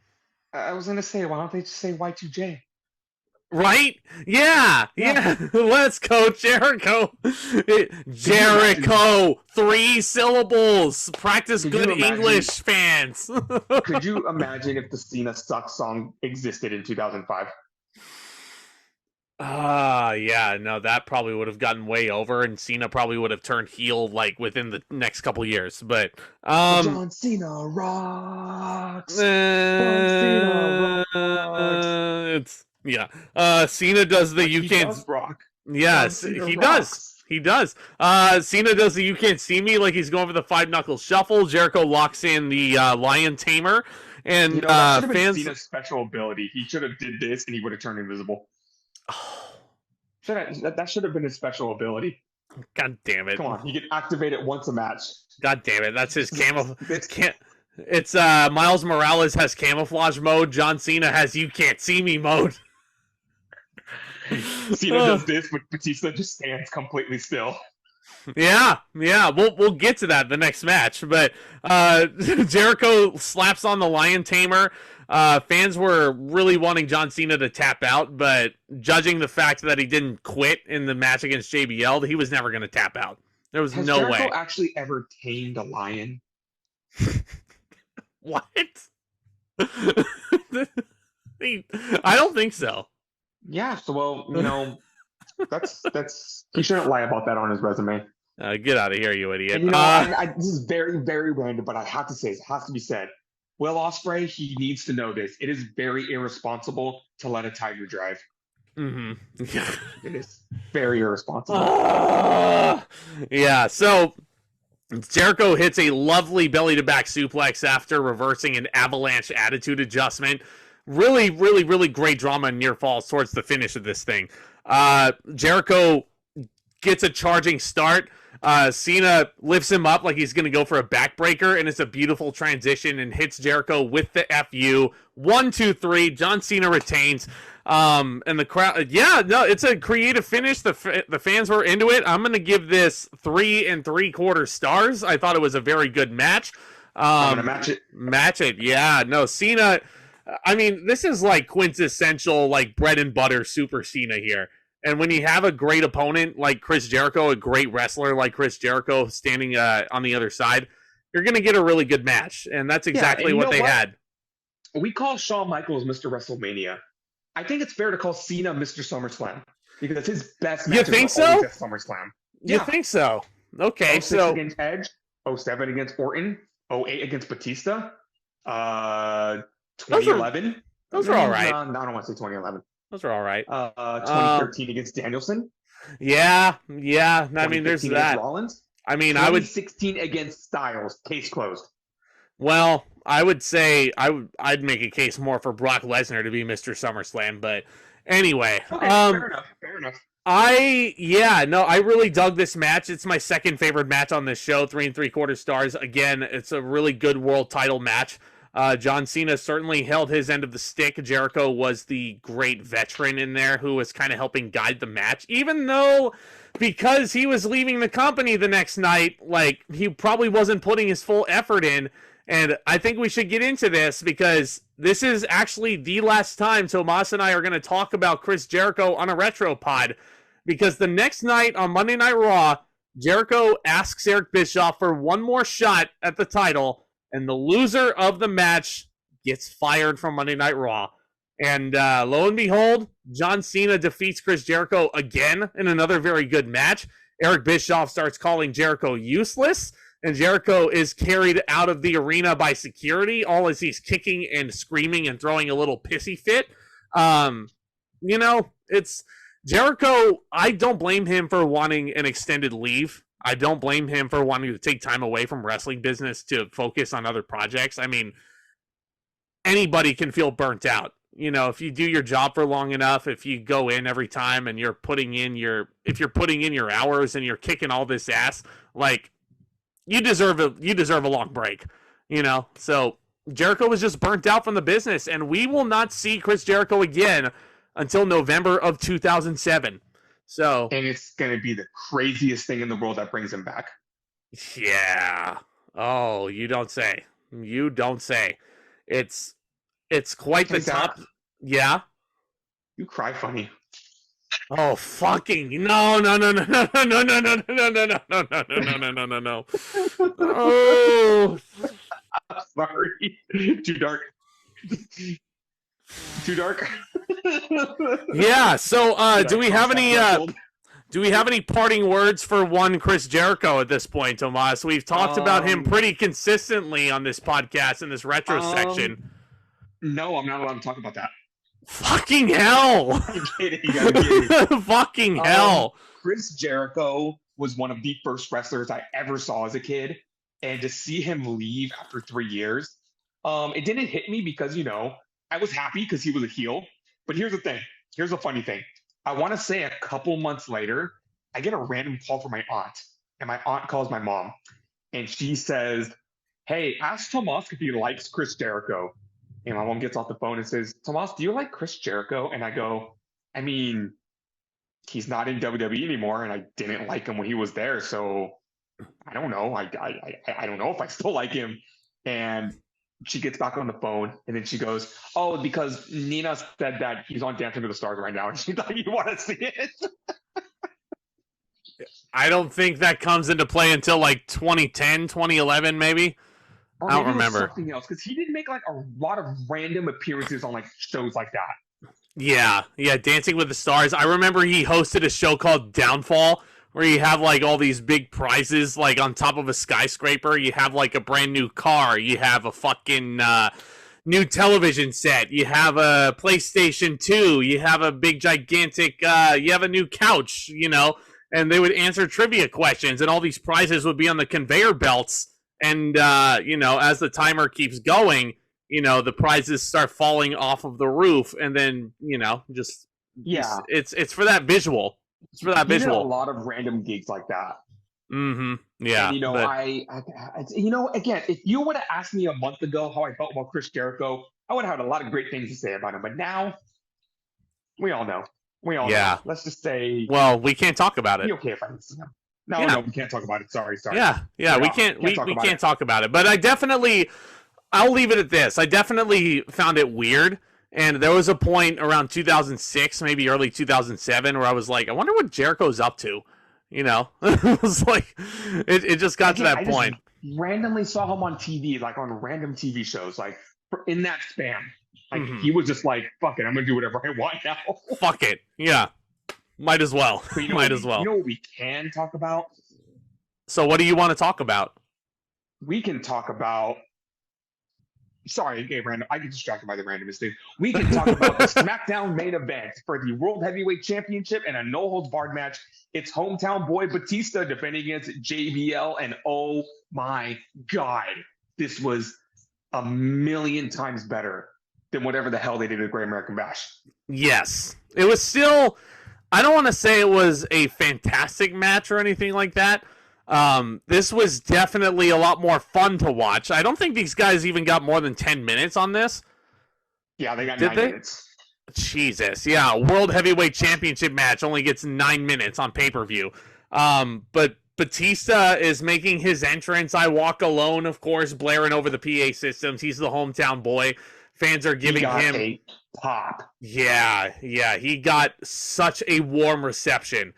I was gonna say, why don't they just say Y2J? Right? Yeah. Let's go Jericho. Jericho. 3 syllables. Practice good English, fans. Could you imagine if the Cena Sucks song existed in 2005? That probably would have gotten way over, and Cena probably would have turned heel like within the next couple years. But John Cena rocks. John Cena rocks. Cena does the he does rock. Yes, he does. He does. Cena does the "you can't see me" like he's going for the 5-knuckle shuffle. Jericho locks in the lion tamer, and that should have been fans. Cena's special ability. He should have did this, and he would have turned invisible. That should have been his special ability. God damn it! Come on, he can activate it once a match. God damn it! That's his camouflage. It's Miles Morales has camouflage mode. John Cena has "you can't see me" mode. Cena does this, but Batista just stands completely still. Yeah. We'll get to that in the next match. But Jericho slaps on the lion tamer. Fans were really wanting John Cena to tap out, but judging the fact that he didn't quit in the match against JBL, he was never going to tap out. There was no way. Has Jericho actually ever tamed a lion? What? I don't think so. Yeah, so that's he shouldn't lie about that on his resume. Get out of here, you idiot. And this is very, very random, but I have to say, it has to be said. Will Ospreay, he needs to know this. It is very irresponsible to let a tiger drive. Mm-hmm. It is very irresponsible. Yeah, so Jericho hits a lovely belly-to-back suplex after reversing an avalanche attitude adjustment. Really, really, really great drama and near falls towards the finish of this thing. Jericho gets a charging start. Cena lifts him up like he's going to go for a backbreaker, and it's a beautiful transition and hits Jericho with the FU. 1, 2, 3. John Cena retains. And the crowd, it's a creative finish. The fans were into it. I'm going to give this 3 3/4 stars. I thought it was a very good match. I'm going to match it. Match it. Yeah, no, Cena. I mean, this is like quintessential, like bread and butter Super Cena here. And when you have a great opponent like Chris Jericho, a great wrestler like Chris Jericho standing on the other side, you're going to get a really good match. And that's exactly what they had. We call Shawn Michaels Mr. WrestleMania. I think it's fair to call Cena Mr. SummerSlam because his best match is always at SummerSlam. You think so? Okay, 06 so against Edge, 07 against Orton, 08 against Batista, 2011. Those were all right. No, I don't want to say 2011. Those are all right. 2013 against Danielson. Yeah. I mean, there's that. Rollins. I mean, 2016 against Styles. Case closed. Well, I would say I'd make a case more for Brock Lesnar to be Mr. SummerSlam, but anyway. Okay, fair enough. I really dug this match. It's my second favorite match on this show. 3 3/4 stars. Again, it's a really good world title match. John Cena certainly held his end of the stick. Jericho was the great veteran in there who was kind of helping guide the match, even though because he was leaving the company the next night, like he probably wasn't putting his full effort in. And I think we should get into this because this is actually the last time Tomas and I are going to talk about Chris Jericho on a retro pod, because the next night on Monday Night Raw, Jericho asks Eric Bischoff for one more shot at the title, and the loser of the match gets fired from Monday Night Raw. And lo and behold, John Cena defeats Chris Jericho again in another very good match. Eric Bischoff starts calling Jericho useless, and Jericho is carried out of the arena by security, all as he's kicking and screaming and throwing a little pissy fit. It's Jericho. I don't blame him for wanting an extended leave. I don't blame him for wanting to take time away from wrestling business to focus on other projects. I mean, anybody can feel burnt out. If you do your job for long enough, if you go in every time and you're putting in your hours and you're kicking all this ass, like you deserve a long break, So Jericho was just burnt out from the business, and we will not see Chris Jericho again until November of 2007. And it's going to be the craziest thing in the world that brings him back. Yeah. Oh, you don't say. It's quite the top. Yeah. You cry funny. Oh, fucking no. Oh. Sorry. Too dark. Too dark. Yeah, so do we have any parting words for one Chris Jericho at this point, Tomas? We've talked about him pretty consistently on this podcast in this retro section. No, I'm not allowed to talk about that. Fucking hell! I'm kidding. I'm kidding. Fucking hell! Chris Jericho was one of the first wrestlers I ever saw as a kid, and to see him leave after 3 years, it didn't hit me because I was happy because he was a heel. But here's the thing. Here's a funny thing. I want to say a couple months later, I get a random call from my aunt, and my aunt calls my mom, and she says, "Hey, ask Tomas if he likes Chris Jericho." And my mom gets off the phone and says, "Tomas, do you like Chris Jericho?" And I go, "I mean, he's not in WWE anymore, and I didn't like him when he was there, so I don't know. I don't know if I still like him." And she gets back on the phone, and then she goes, "Oh, because Nina said that he's on Dancing with the Stars right now, and she thought you want to see it." I don't think that comes into play until like 2010, 2011, maybe. Or I don't maybe it was remember. something else, because he did make like a lot of random appearances on like shows like that. Yeah, Dancing with the Stars. I remember he hosted a show called Downfall, where you have like all these big prizes, like on top of a skyscraper. You have like a brand new car. You have a fucking new television set. You have a PlayStation 2. You have a big gigantic. You have a new couch. And they would answer trivia questions, and all these prizes would be on the conveyor belts. And as the timer keeps going, the prizes start falling off of the roof, and then just it's for that visual. It's for that He visual. did a lot of random gigs like that. Mm-hmm. Yeah. And, again, if you would have asked me a month ago how I felt about Chris Jericho, I would have had a lot of great things to say about him. But now, we all know. Know. Let's just say. Well, we can't talk about it. Be okay if I see him. No, we can't talk about it. Sorry. Yeah, we can't. We can't talk about it. But I'll leave it at this. I definitely found it weird. And there was a point around 2006, maybe early 2007, where I was like, I wonder what Jericho's up to. It was like, it just got to that point. Randomly saw him on TV, like on random TV shows, like in that span. Like he was just like, fuck it, I'm going to do whatever I want now. Fuck it. Yeah. Might as well. Might as well. You know what we can talk about? So what do you want to talk about? We can talk about... Sorry, random. I get distracted by the randomest thing. We can talk about the SmackDown main event for the World Heavyweight Championship and a no-holds-barred match. It's hometown boy Batista defending against JBL, and oh my God, this was a million times better than whatever the hell they did at Great American Bash. Yes. It was still... I don't want to say it was a fantastic match or anything like that. This was definitely a lot more fun to watch. I don't think these guys even got more than 10 minutes on this. Yeah, they got 9 minutes. Jesus, yeah. World Heavyweight Championship match only gets 9 minutes on pay-per-view. But Batista is making his entrance. I Walk Alone, of course, blaring over the PA systems. He's the hometown boy. Fans are giving him a pop. Yeah. He got such a warm reception.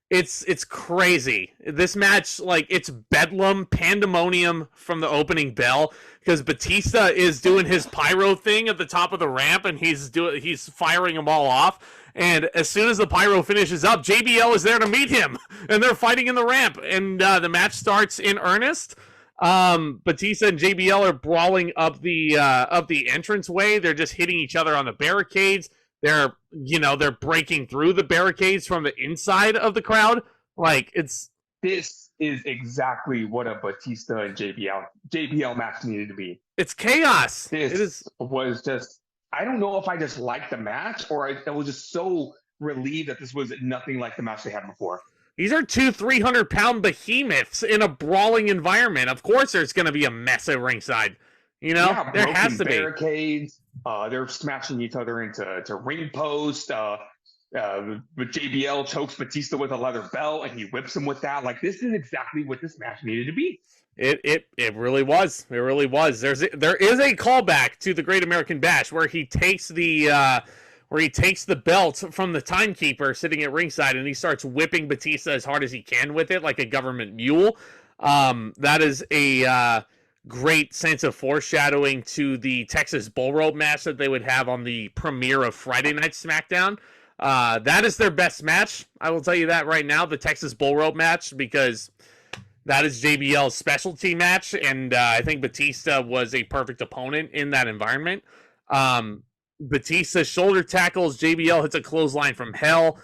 It's crazy. This match, like, it's bedlam, pandemonium from the opening bell, because Batista is doing his pyro thing at the top of the ramp, and he's firing them all off. And as soon as the pyro finishes up, JBL is there to meet him, and they're fighting in the ramp, and the match starts in earnest. Batista and JBL are brawling up the entranceway. They're just hitting each other on the barricades. They're breaking through the barricades from the inside of the crowd. Like, this is exactly what a Batista and JBL match needed to be. It's chaos. Was just, I don't know if I just liked the match or I was just so relieved that this was nothing like the match they had before. These are 300-pound behemoths in a brawling environment. Of course there's going to be a mess at ringside. There has to be. Barricades. They're smashing each other into ring posts. JBL chokes Batista with a leather belt, and he whips him with that. Like, this is exactly what this match needed to be. It really was. It really was. There is a callback to the Great American Bash where he takes the belt from the timekeeper sitting at ringside, and he starts whipping Batista as hard as he can with it, like a government mule. That is a great sense of foreshadowing to the Texas Bull Rope match that they would have on the premiere of Friday Night SmackDown. That is their best match. I will tell you that right now, the Texas Bull Rope match, because that is JBL's specialty match, and I think Batista was a perfect opponent in that environment. Batista shoulder tackles. JBL hits a clothesline from hell.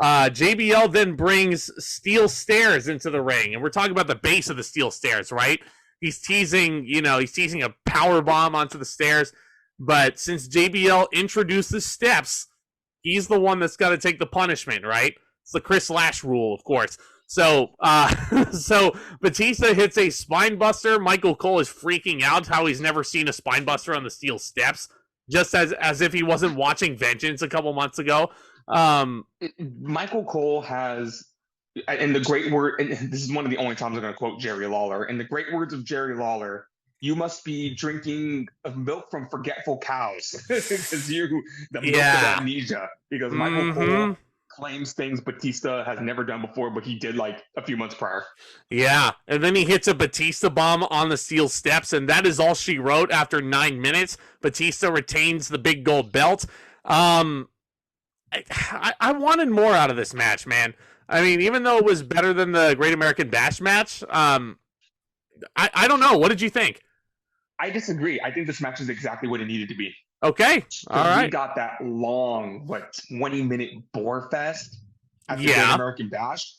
JBL then brings steel stairs into the ring, and we're talking about the base of the steel stairs, right? He's teasing a power bomb onto the stairs, but since JBL introduced the steps, he's the one that's got to take the punishment, right? It's the Chris Lash rule, of course. So, so Batista hits a spine buster. Michael Cole is freaking out how he's never seen a spine buster on the steel steps, just as if he wasn't watching Vengeance a couple months ago. Michael Cole has, in the great word, and this is one of the only times I'm going to quote Jerry Lawler. In the great words of Jerry Lawler, you must be drinking milk from forgetful cows because the milk of amnesia. Because Michael Cole claims things Batista has never done before, but he did like a few months prior. Yeah, and then he hits a Batista bomb on the steel steps, and that is all she wrote after 9 minutes. Batista retains the big gold belt. I wanted more out of this match, man. I mean, even though it was better than the Great American Bash match, I don't know. What did you think? I disagree. I think this match is exactly what it needed to be. Okay. All right. We got that long, 20-minute bore fest at the Great American Bash.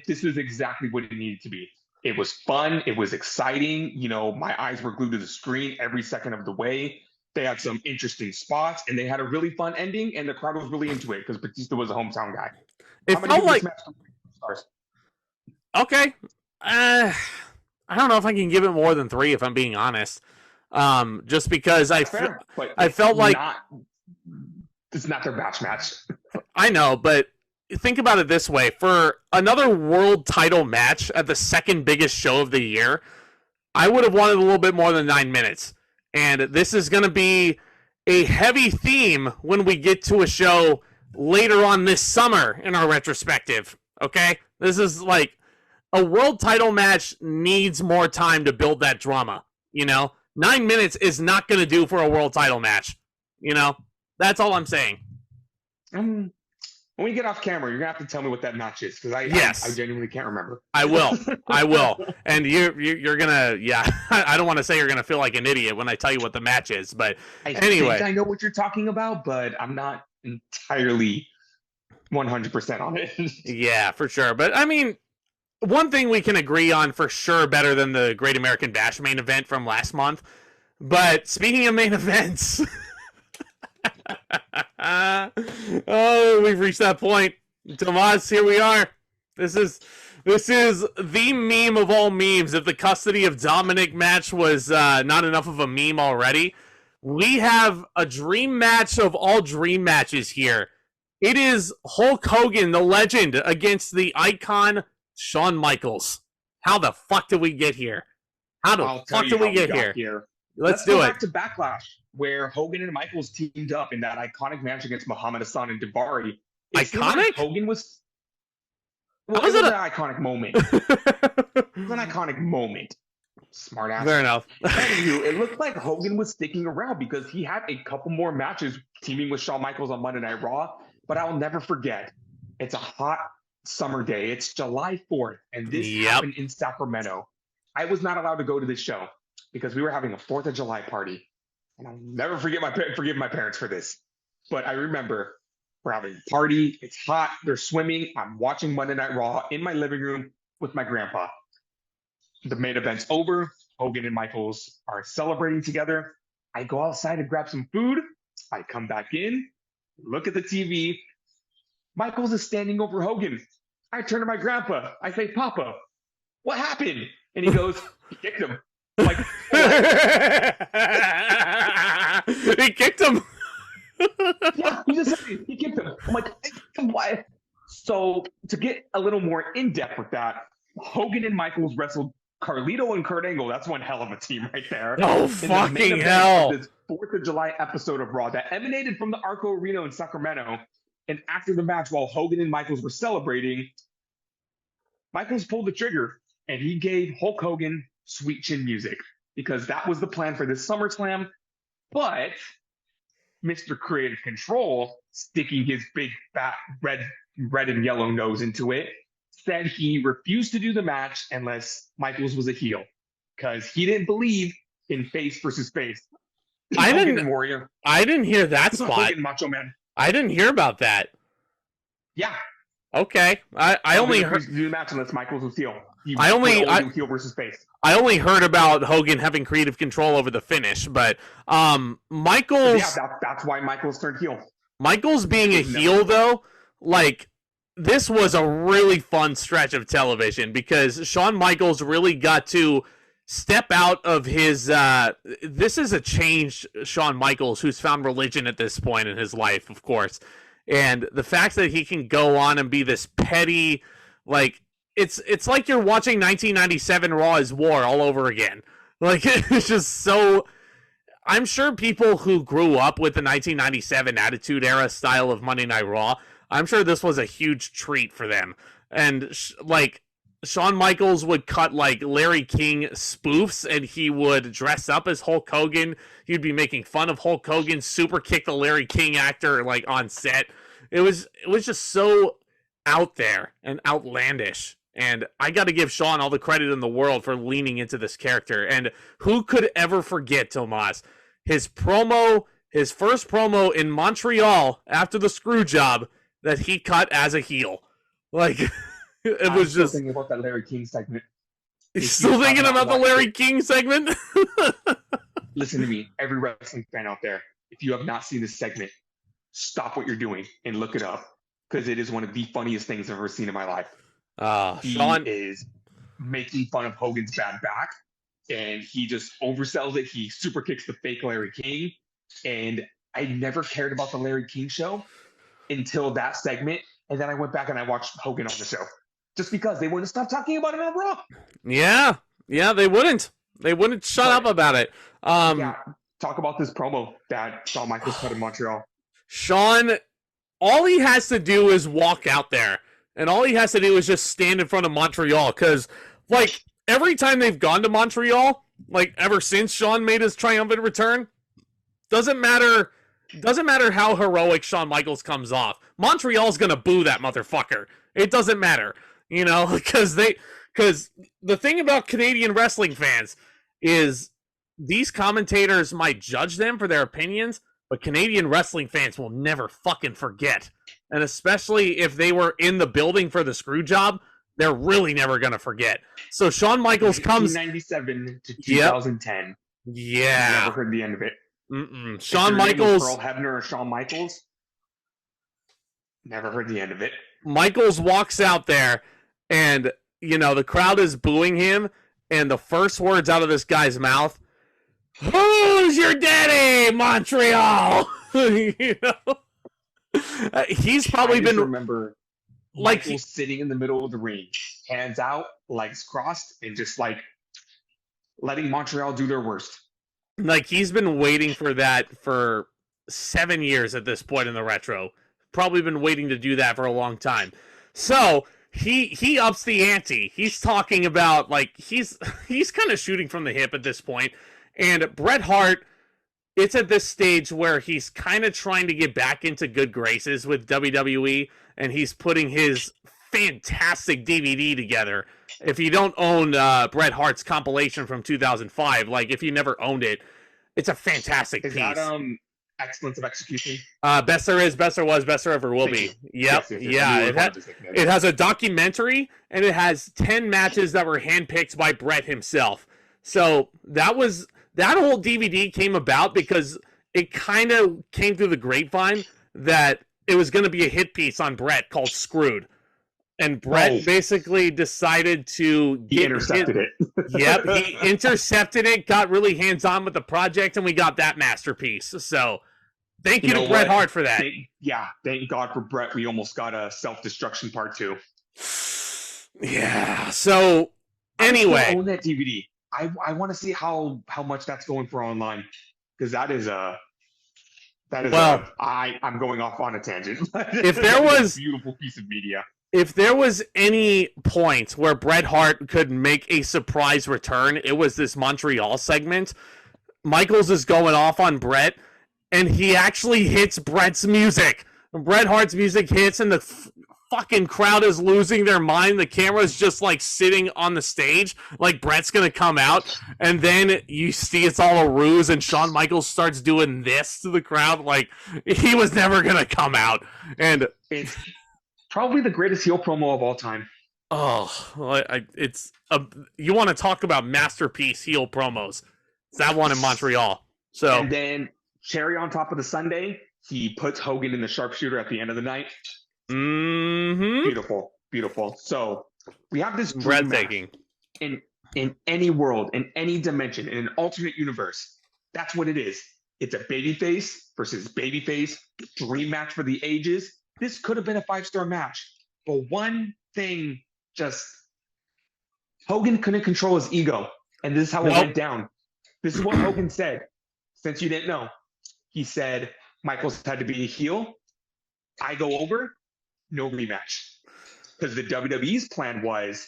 This is exactly what it needed to be. It was fun. It was exciting. You know, my eyes were glued to the screen every second of the way. They had some interesting spots, and they had a really fun ending, and the crowd was really into it because Batista was a hometown guy. It felt like stars. Okay. I don't know if I can give it more than 3, if I'm being honest. Just because I felt like it's not their batch match. I know, but think about it this way: for another world title match at the second biggest show of the year, I would have wanted a little bit more than 9 minutes. And this is going to be a heavy theme when we get to a show later on this summer in our retrospective. Okay, this is like a world title match needs more time to build that drama. You know, 9 minutes is not going to do for a world title match. You know, that's all I'm saying. When we get off camera, you're gonna have to tell me what that match is because I genuinely can't remember. I will, and you're gonna, I don't want to say you're gonna feel like an idiot when I tell you what the match is, but anyway, think I know what you're talking about, but I'm not entirely 100% on it. Yeah, for sure. But I mean, one thing we can agree on for sure, better than the Great American Bash main event from last month. But speaking of main events. Oh, we've reached that point. Tomas, here we are. This is the meme of all memes. If the custody of Dominic match was not enough of a meme already, we have a dream match of all dream matches here. It is Hulk Hogan, the legend, against the icon Shawn Michaels. How the fuck did we get here? How the fuck did we get here? Let's do it. Let's go back to Backlash, where Hogan and Michaels teamed up in that iconic match against Muhammad Hassan and Daivari. Iconic? Hogan was. Well, it was an iconic moment. It was an iconic moment. Smart ass. Fair enough. Anywho, it looked like Hogan was sticking around because he had a couple more matches teaming with Shawn Michaels on Monday Night Raw. But I'll never forget. It's a hot summer day. It's July 4th, and this happened in Sacramento. I was not allowed to go to this show because we were having a 4th of July party. And I'll never forgive my parents for this. But I remember we're having a party. It's hot. They're swimming. I'm watching Monday Night Raw in my living room with my grandpa. The main event's over. Hogan and Michaels are celebrating together. I go outside to grab some food. I come back in, look at the TV. Michaels is standing over Hogan. I turn to my grandpa. I say, Papa, what happened? And he goes, he kicked him. I'm like, he kicked him. Yeah, he kicked him. I'm like, why? So to get a little more in depth with that, Hogan and Michaels wrestled Carlito and Kurt Angle. That's one hell of a team right there. Oh, fucking hell. This 4th of July episode of Raw that emanated from the Arco Arena in Sacramento. And after the match, while Hogan and Michaels were celebrating, Michaels pulled the trigger and he gave Hulk Hogan Sweet Chin Music because that was the plan for this SummerSlam. But Mr. Creative Control, sticking his big fat red and yellow nose into it, said he refused to do the match unless Michaels was a heel because he didn't believe in face versus face. Hogan and Warrior. I didn't hear that spot. Hogan Macho Man. I didn't hear about that. Yeah. Okay. I only heard the match unless Michaels was heel. Heel versus face. I only heard about Hogan having creative control over the finish, but Michaels. Yeah, that's why Michaels turned heel. Michaels being a heel, though, like, this was a really fun stretch of television because Shawn Michaels really got to step out of his. This is a changed Shawn Michaels who's found religion at this point in his life, of course. And the fact that he can go on and be this petty, like, it's like you're watching 1997 Raw is War all over again. Like, it's just so. I'm sure people who grew up with the 1997 Attitude Era style of Monday Night Raw, I'm sure this was a huge treat for them. And, like, Shawn Michaels would cut, like, Larry King spoofs, and he would dress up as Hulk Hogan. He'd be making fun of Hulk Hogan, super kick the Larry King actor, like, on set. It was just so out there and outlandish. And I got to give Shawn all the credit in the world for leaning into this character. And who could ever forget, Tomas, his first promo in Montreal after the screw job that he cut as a heel. Like, it was just. Thinking about that Larry King segment. Still thinking about the Larry King segment? Listen to me, every wrestling fan out there. If you have not seen this segment, stop what you're doing and look it up. Because it is one of the funniest things I've ever seen in my life. Shawn is making fun of Hogan's bad back, and he just oversells it. He super kicks the fake Larry King, and I never cared about the Larry King show until that segment, and then I went back and I watched Hogan on the show, just because they wouldn't stop talking about it on Raw. Yeah, they wouldn't. They wouldn't shut up about it. Talk about this promo that Shawn Michaels cut in Montreal. Shawn, all he has to do is walk out there. And all he has to do is just stand in front of Montreal. Because, like, every time they've gone to Montreal, like, ever since Shawn made his triumphant return, doesn't matter how heroic Shawn Michaels comes off. Montreal's gonna boo that motherfucker. It doesn't matter. You know, because the thing about Canadian wrestling fans is these commentators might judge them for their opinions, but Canadian wrestling fans will never fucking forget. And especially if they were in the building for the screw job, they're really never going to forget. So Shawn Michaels comes... 1997 to 2010. Yep. Yeah. Never heard the end of it. Shawn Michaels... Pearl Hebner or Shawn Michaels? Never heard the end of it. Michaels walks out there, and, you know, the crowd is booing him, and the first words out of this guy's mouth, "Who's your daddy, Montreal?" You know? He's probably been remember like he's sitting in the middle of the ring, hands out, legs crossed, and just like letting Montreal do their worst. Like he's been waiting for that for 7 years at this point in the retro. Probably been waiting to do that for a long time. So he ups the ante. He's talking about like he's kind of shooting from the hip at this point. And Bret Hart, it's at this stage where he's kind of trying to get back into good graces with WWE, and he's putting his fantastic DVD together. If you don't own Bret Hart's compilation from 2005, like if you never owned it, it's a fantastic piece. Is that excellence of execution? Best there is, best there was, best there ever will be. Yep, yes. Yeah. It has a documentary, and it has 10 matches that were handpicked by Bret himself. So that whole DVD came about because it kind of came through the grapevine that it was going to be a hit piece on Bret called Screwed. And Bret basically decided to He intercepted it. Yep, he intercepted it, got really hands-on with the project, and we got that masterpiece. So thank you to Bret Hart for that. Thank God for Bret. We almost got a Self-Destruction Part 2. Yeah, so anyway. I own that DVD. I want to see how much that's going for online, because I'm going off on a tangent. If there was a beautiful piece of media. If there was any point where Bret Hart could make a surprise return, it was this Montreal segment. Michaels is going off on Bret, and he actually hits Bret's music. Bret Hart's music hits, and the fucking crowd is losing their mind. The camera's just like sitting on the stage, like Brett's gonna come out, and then you see it's all a ruse, and Shawn Michaels starts doing this to the crowd, like he was never gonna come out. And it's probably the greatest heel promo of all time. You want to talk about masterpiece heel promos? It's that one in Montreal. So, and then cherry on top of the sundae, he puts Hogan in the sharpshooter at the end of the night. Mm-hmm. Beautiful, beautiful. So we have this breathtaking in any world, in any dimension, in an alternate universe. That's what it is. It's a babyface versus babyface dream match for the ages. This could have been a 5-star match, but one thing just Hogan couldn't control his ego, and this is how it went down. This is what Hogan said. Since you didn't know, he said Michaels had to be a heel. I go over. No rematch, because the WWE's plan was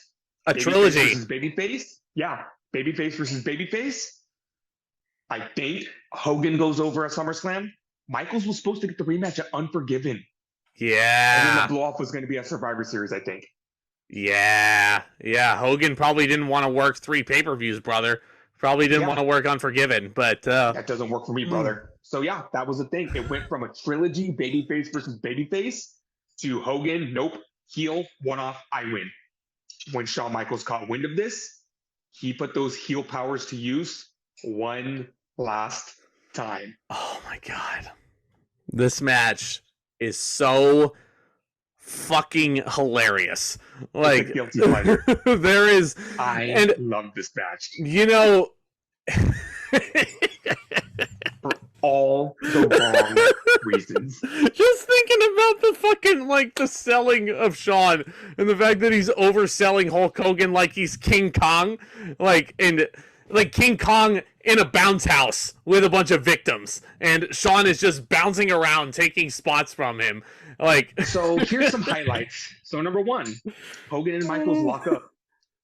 a trilogy versus babyface. Yeah, babyface versus babyface. I think Hogan goes over at SummerSlam. Michaels was supposed to get the rematch at Unforgiven. Yeah, and then the blow off was going to be at Survivor Series, I think. Yeah. Hogan probably didn't want to work 3 pay-per-views, brother. Probably didn't want to work Unforgiven, but that doesn't work for me, brother. So yeah, that was the thing. It went from a trilogy, babyface versus babyface, to Hogan, nope, heel, one off, I win. When Shawn Michaels caught wind of this, he put those heel powers to use one last time. Oh my God. This match is so fucking hilarious. Like, it's a guilty pleasure. There is. I love this match. You know. For all the wrong reasons. Just thinking about the fucking, like, the selling of Shawn and the fact that he's overselling Hulk Hogan like he's King Kong. Like King Kong in a bounce house with a bunch of victims. And Shawn is just bouncing around, taking spots from him. Like, so here's some highlights. So number 1, Hogan and Michaels lock up.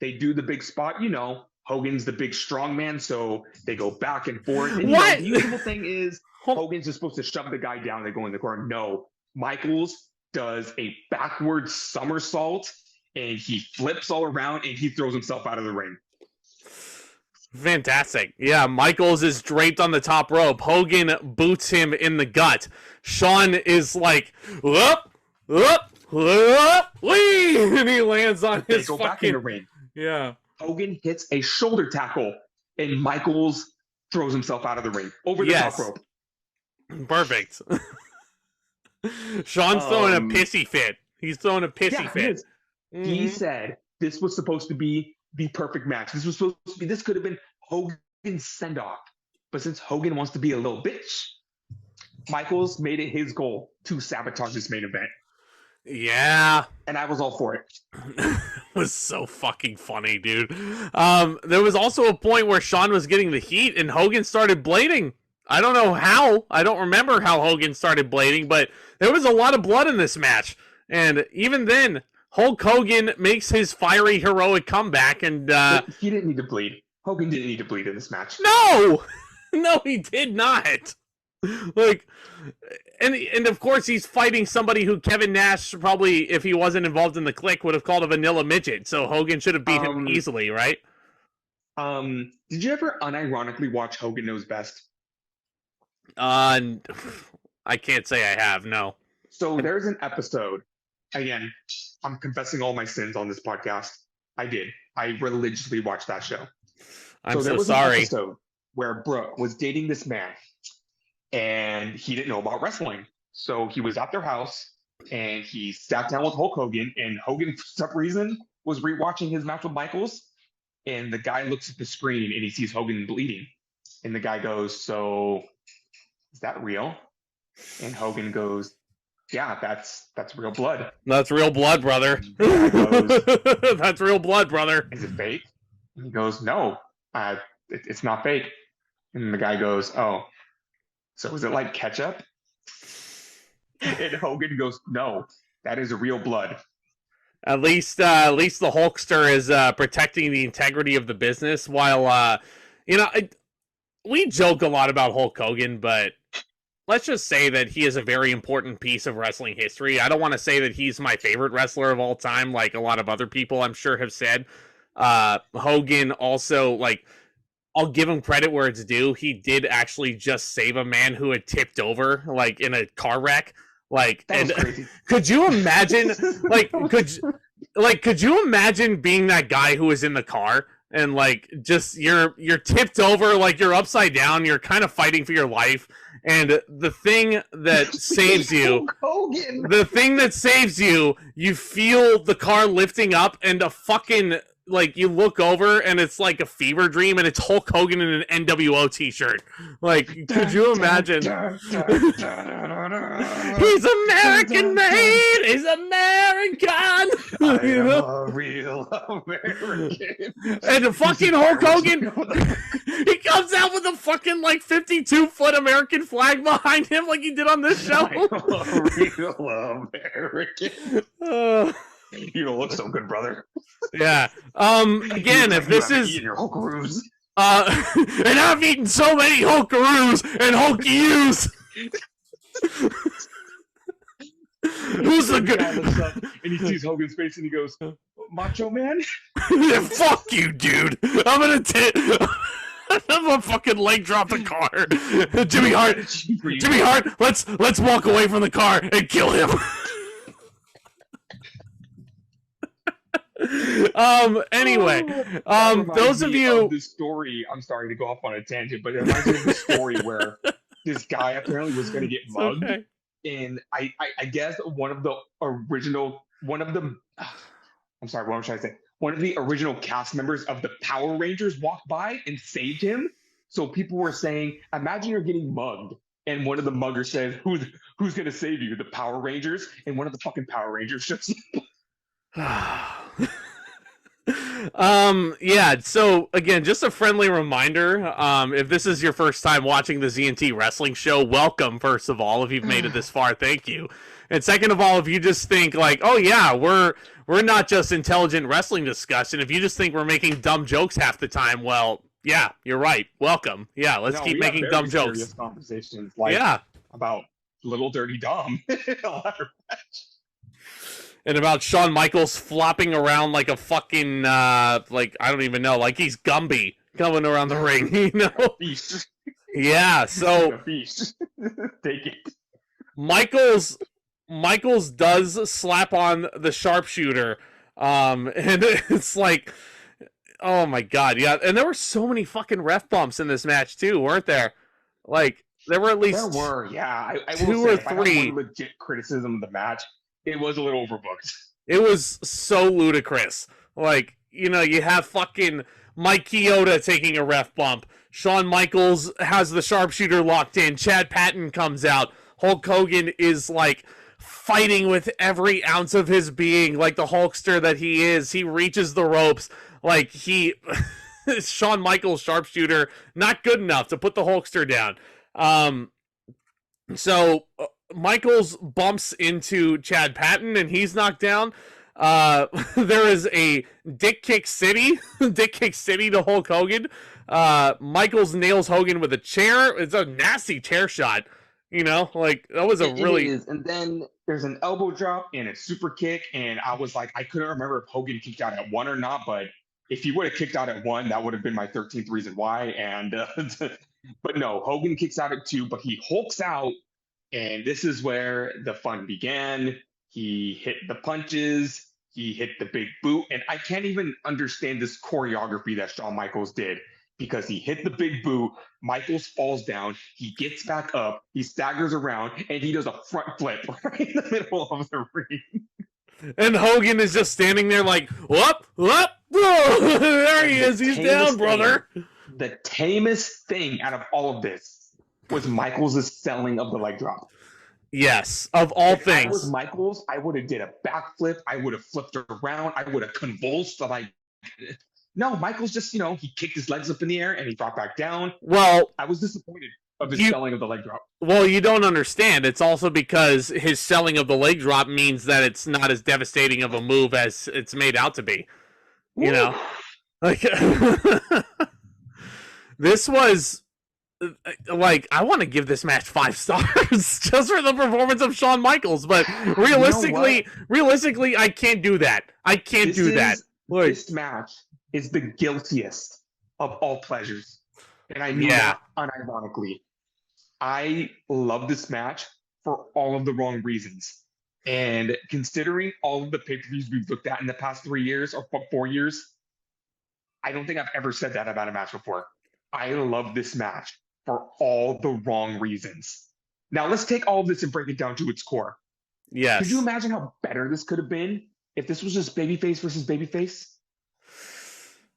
They do the big spot, you know. Hogan's the big strong man, so they go back and forth. And what? The usual thing is Hogan's just supposed to shove the guy down. They go in the corner. No, Michaels does a backward somersault, and he flips all around, and he throws himself out of the ring. Fantastic. Yeah, Michaels is draped on the top rope. Hogan boots him in the gut. Shawn is like, whoop, whoop, whoop, whee, and he lands on his go back in the ring. Yeah. Hogan hits a shoulder tackle, and Michaels throws himself out of the ring over the top rope. Perfect. Shawn's throwing a pissy fit. He's throwing a pissy fit. He said this was supposed to be the perfect match. This could have been Hogan's send-off. But since Hogan wants to be a little bitch, Michaels made it his goal to sabotage this main event. Yeah. And I was all for it. It was so fucking funny, dude. There was also a point where Shawn was getting the heat and Hogan started blading. I don't know how. I don't remember how Hogan started blading, but there was a lot of blood in this match. And even then, Hulk Hogan makes his fiery, heroic comeback, and he didn't need to bleed. Hogan didn't need to bleed in this match. No! No, he did not. Like, and of course he's fighting somebody who Kevin Nash probably, if he wasn't involved in the clique, would have called a vanilla midget. So Hogan should have beat him easily, right? Did you ever unironically watch Hogan Knows Best? I can't say I have, no. So there's an episode. Again, I'm confessing all my sins on this podcast. I did. I religiously watched that show. I'm there was sorry. An episode where Brooke was dating this man, and he didn't know about wrestling. So he was at their house, and he sat down with Hulk Hogan, and Hogan, for some reason, was rewatching his match with Michaels, and the guy looks at the screen, and he sees Hogan bleeding. And the guy goes, so, is that real? And Hogan goes, yeah, that's real blood. That's real blood, brother. That's real blood, brother. Is it fake? And he goes, no, it's not fake. And the guy goes, oh, so is it like ketchup? And Hogan goes, no, that is real blood. At least the Hulkster is protecting the integrity of the business. While we joke a lot about Hulk Hogan, but let's just say that he is a very important piece of wrestling history. I don't want to say that he's my favorite wrestler of all time, like a lot of other people I'm sure have said. Hogan also, like, I'll give him credit where it's due. He did actually just save a man who had tipped over, like, in a car wreck. Like, and could you imagine, could you imagine being that guy who was in the car and, like, just you're tipped over, like, you're upside down, you're kind of fighting for your life, and the thing that saves you, you feel the car lifting up, and a fucking, like, you look over and it's like a fever dream, and it's Hulk Hogan in an NWO t-shirt. Like, could you imagine? He's American made. He's American. I am a real American. And fucking Hulk Hogan, he comes out with a fucking, like, 52-foot American flag behind him, like he did on this show. I am a real American. You don't look so good, brother. Yeah. Again, if this is your Hulkaroos. And I've eaten so many Hulkaroos and Hulkies. Who's the good? And he sees Hogan's face and he goes, "Macho Man." Fuck you, dude. I'm gonna fucking leg drop the car. Jimmy Hart. Let's walk away from the car and kill him. Anyway, those of you, this story, I'm sorry to go off on a tangent, but it reminds me of the story where this guy apparently was going to get mugged, okay. And I guess one of the original cast members of the Power Rangers walked by and saved him. So people were saying, imagine you're getting mugged, and one of the muggers says, who's going to save you? The Power Rangers? And one of the fucking Power Rangers shows up. Yeah, so again, just a friendly reminder, if this is your first time watching the ZNT wrestling show, welcome, first of all. If you've made it this far, thank you. And second of all, if you just think like, oh yeah, we're not just intelligent wrestling discussion, if you just think we're making dumb jokes half the time, well, yeah, you're right. Welcome. Yeah, let's keep making dumb jokes. Conversations like about Little Dirty Dom. And about Shawn Michaels flopping around like a fucking, like, I don't even know, like he's Gumby coming around the ring, you know? Yeah, so... Take it. Michaels does slap on the sharpshooter, and it's like, oh my god, yeah, and there were so many fucking ref bumps in this match too, weren't there? Like, there were at least... There were, yeah. I will two say, or if three. I have one legit criticism of the match, it was a little overbooked. It was so ludicrous. Like, you know, you have fucking Mike Chioda taking a ref bump. Shawn Michaels has the sharpshooter locked in. Chad Patton comes out. Hulk Hogan is, like, fighting with every ounce of his being, like the Hulkster that he is. He reaches the ropes. Like, Shawn Michaels sharpshooter, not good enough to put the Hulkster down. Michaels bumps into Chad Patton and he's knocked down. There is a Dick Kick City to Hulk Hogan. Michaels nails Hogan with a chair. It's a nasty chair shot. You know, like that was a really. It is. And then there's an elbow drop and a super kick, and I was like, I couldn't remember if Hogan kicked out at 1 or not, but if he would have kicked out at 1, that would have been my 13th reason why. And but no, Hogan kicks out at 2, but he hulks out. And this is where the fun began. He hit the punches. He hit the big boot. And I can't even understand this choreography that Shawn Michaels did, because he hit the big boot. Michaels falls down. He gets back up. He staggers around. And he does a front flip right in the middle of the ring. And Hogan is just standing there like, whoop, whoop, whoa. There he is. He's down, brother. The tamest thing out of all of this was Michaels' selling of the leg drop. Yes, of all if things. I was Michaels, I would have did a backflip. I would have flipped around. I would have convulsed. No, Michaels just, he kicked his legs up in the air and he dropped back down. Well, I was disappointed of his selling of the leg drop. Well, you don't understand. It's also because his selling of the leg drop means that it's not as devastating of a move as it's made out to be. You know? Like, this was like, I want to give this match 5 stars just for the performance of Shawn Michaels, but realistically, I can't do that. I can't do that. This match is the guiltiest of all pleasures, and I mean that unironically. I love this match for all of the wrong reasons. And considering all of the pay-per-views we've looked at in the past 3 years or 4 years, I don't think I've ever said that about a match before. I love this match for all the wrong reasons. Now, let's take all of this and break it down to its core. Yes. Could you imagine how better this could have been if this was just babyface versus babyface?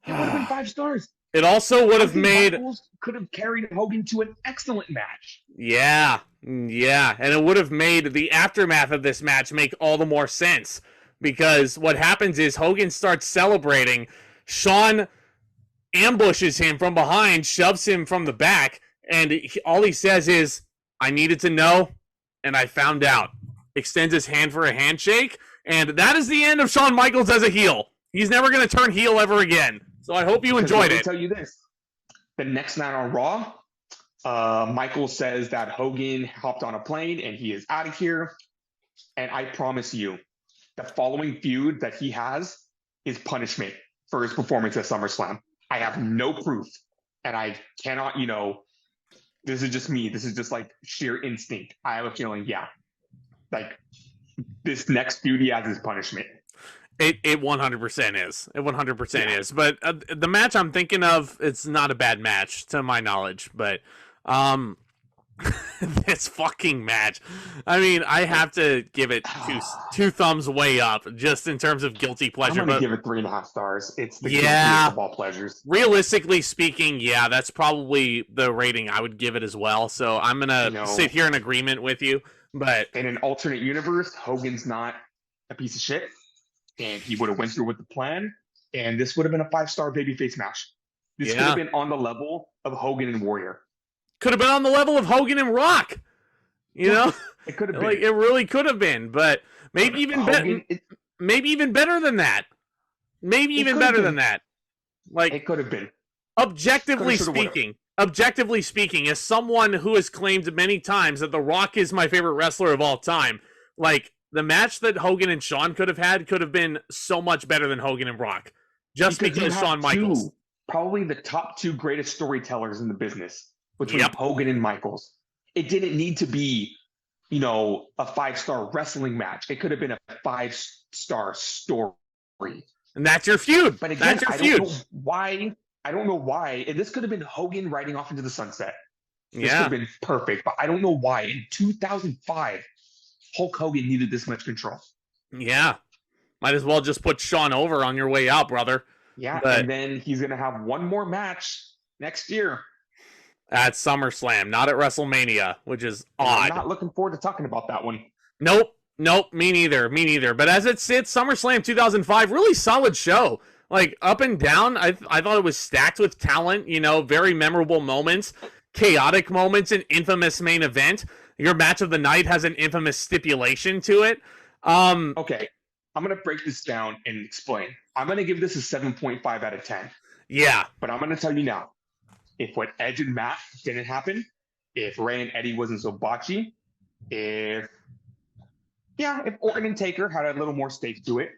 It would have been 5 stars. It also would have made... Michaels could have carried Hogan to an excellent match. Yeah. And it would have made the aftermath of this match make all the more sense. Because what happens is Hogan starts celebrating. Shawn ambushes him from behind, shoves him from the back, and all he says is, I needed to know, and I found out. Extends his hand for a handshake, and that is the end of Shawn Michaels as a heel. He's never going to turn heel ever again. So I hope you enjoyed it. Let me tell you this. The next night on Raw, Michaels says that Hogan hopped on a plane and he is out of here. And I promise you, the following feud that he has is punishment for his performance at SummerSlam. I have no proof, and I cannot, this is just me. This is just like sheer instinct. I have a feeling, like this next feud he has is punishment. It 100% is. It 100% is. But the match I'm thinking of, it's not a bad match to my knowledge. But this fucking match, I mean, I have to give it two thumbs way up just in terms of guilty pleasure. I'm going to give it 3.5 stars. It's the guiltiest of all pleasures. Realistically speaking, that's probably the rating I would give it as well. So I'm going to sit here in agreement with you. But in an alternate universe, Hogan's not a piece of shit. And he would have went through with the plan, and this would have been a 5-star babyface match. This could have been on the level of Hogan and Warrior. Could have been on the level of Hogan and Rock. It could have been. Like, it really could have been, but maybe even better. Maybe even better than that. Maybe even better than that. Like, it could have been. Objectively speaking, as someone who has claimed many times that The Rock is my favorite wrestler of all time, like, the match that Hogan and Shawn could have been so much better than Hogan and Rock. Just because Shawn Michaels. Probably the top 2 greatest storytellers in the business between Hogan and Michaels. It didn't need to be, a 5-star wrestling match. It could have been a 5-star story. And that's your feud. But again, I don't know why. And this could have been Hogan riding off into the sunset. This could have been perfect. But I don't know why. In 2005, Hulk Hogan needed this much control. Yeah. Might as well just put Shawn over on your way out, brother. Yeah, and then he's going to have one more match next year. At SummerSlam, not at WrestleMania, which is odd. I'm not looking forward to talking about that one. Nope, me neither. But as it sits, SummerSlam 2005, really solid show. Like, up and down, I thought it was stacked with talent, very memorable moments, chaotic moments, an infamous main event. Your match of the night has an infamous stipulation to it. Okay, I'm going to break this down and explain. I'm going to give this a 7.5 out of 10. Yeah. But I'm going to tell you now, if what Edge and Matt didn't happen, if Ray and Eddie wasn't so botchy, if Orton and Taker had a little more stake to it,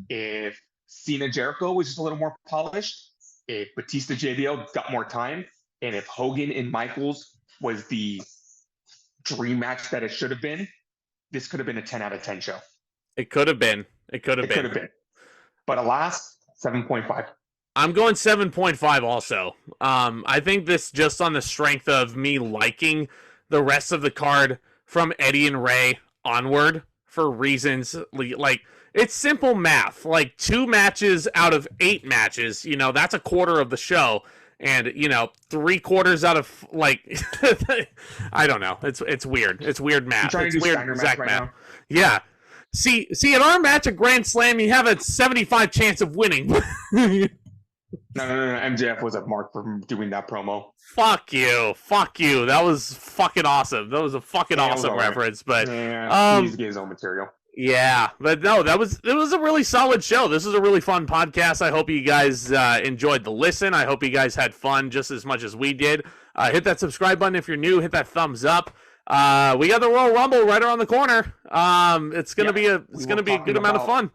if Cena Jericho was just a little more polished, if Batista JBL got more time, and if Hogan and Michaels was the dream match that it should have been, this could have been a 10 out of 10 show. It could have been. But alas, 7.5. I'm going 7.5 also. I think this just on the strength of me liking the rest of the card from Eddie and Ray onward for reasons like it's simple math. Like 2 matches out of 8 matches, that's a quarter of the show. And 3/4 out of I don't know. It's weird. It's weird math. It's weird exact math. Now. Yeah. See, in our match at Grand Slam, you have a 75 chance of winning. No. MJF was a mark for doing that promo. Fuck you. That was fucking awesome. That was a fucking awesome reference. But he needs to get his own material. Yeah, but no, it was a really solid show. This is a really fun podcast. I hope you guys enjoyed the listen. I hope you guys had fun just as much as we did. Hit that subscribe button if you're new. Hit that thumbs up. We got the Royal Rumble right around the corner. It's gonna be a good amount of fun.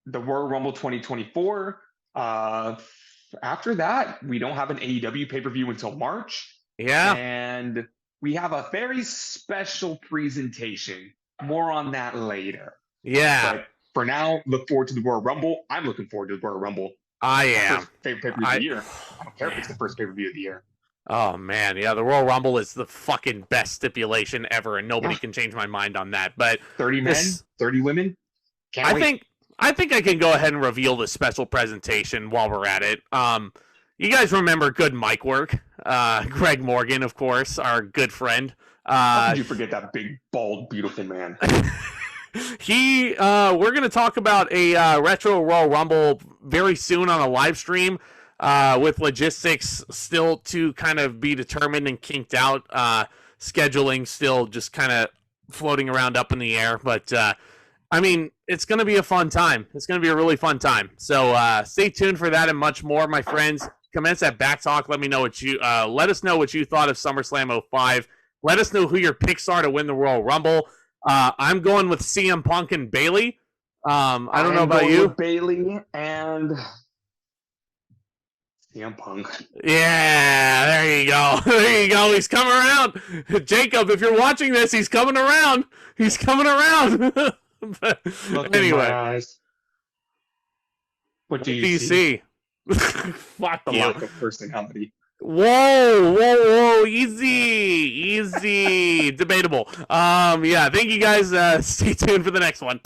The Royal Rumble 2024. After that, we don't have an AEW pay-per-view until March. Yeah, and we have a very special presentation. More on that later. Yeah. But for now, look forward to the Royal Rumble. I'm looking forward to the Royal Rumble. I am. First favorite pay-per-view of the year. I don't care if it's the first pay-per-view of the year. Oh, man. Yeah, the Royal Rumble is the fucking best stipulation ever, and nobody can change my mind on that. But 30 men, 30 women. Can't wait. I think I can go ahead and reveal the special presentation while we're at it. You guys remember good mic work. Greg Morgan, of course, our good friend. How did you forget that big, bald, beautiful man? We're going to talk about a retro Royal Rumble very soon on a live stream with logistics still to kind of be determined and kinked out. Scheduling still just kind of floating around up in the air. But, I mean, it's going to be a fun time. It's going to be a really fun time. So stay tuned for that and much more, my friends. Commence at Back Talk. Let us know what you thought of SummerSlam 05. Let us know who your picks are to win the Royal Rumble. I'm going with CM Punk and Bayley. I don't know about you. Bayley and CM Punk. Yeah, there you go. There you go. He's coming around. Jacob, if you're watching this, he's coming around. He's coming around. But anyway. What do you see? Fuck the you. lack of personality. Whoa, easy, debatable. Yeah, thank you guys. Stay tuned for the next one.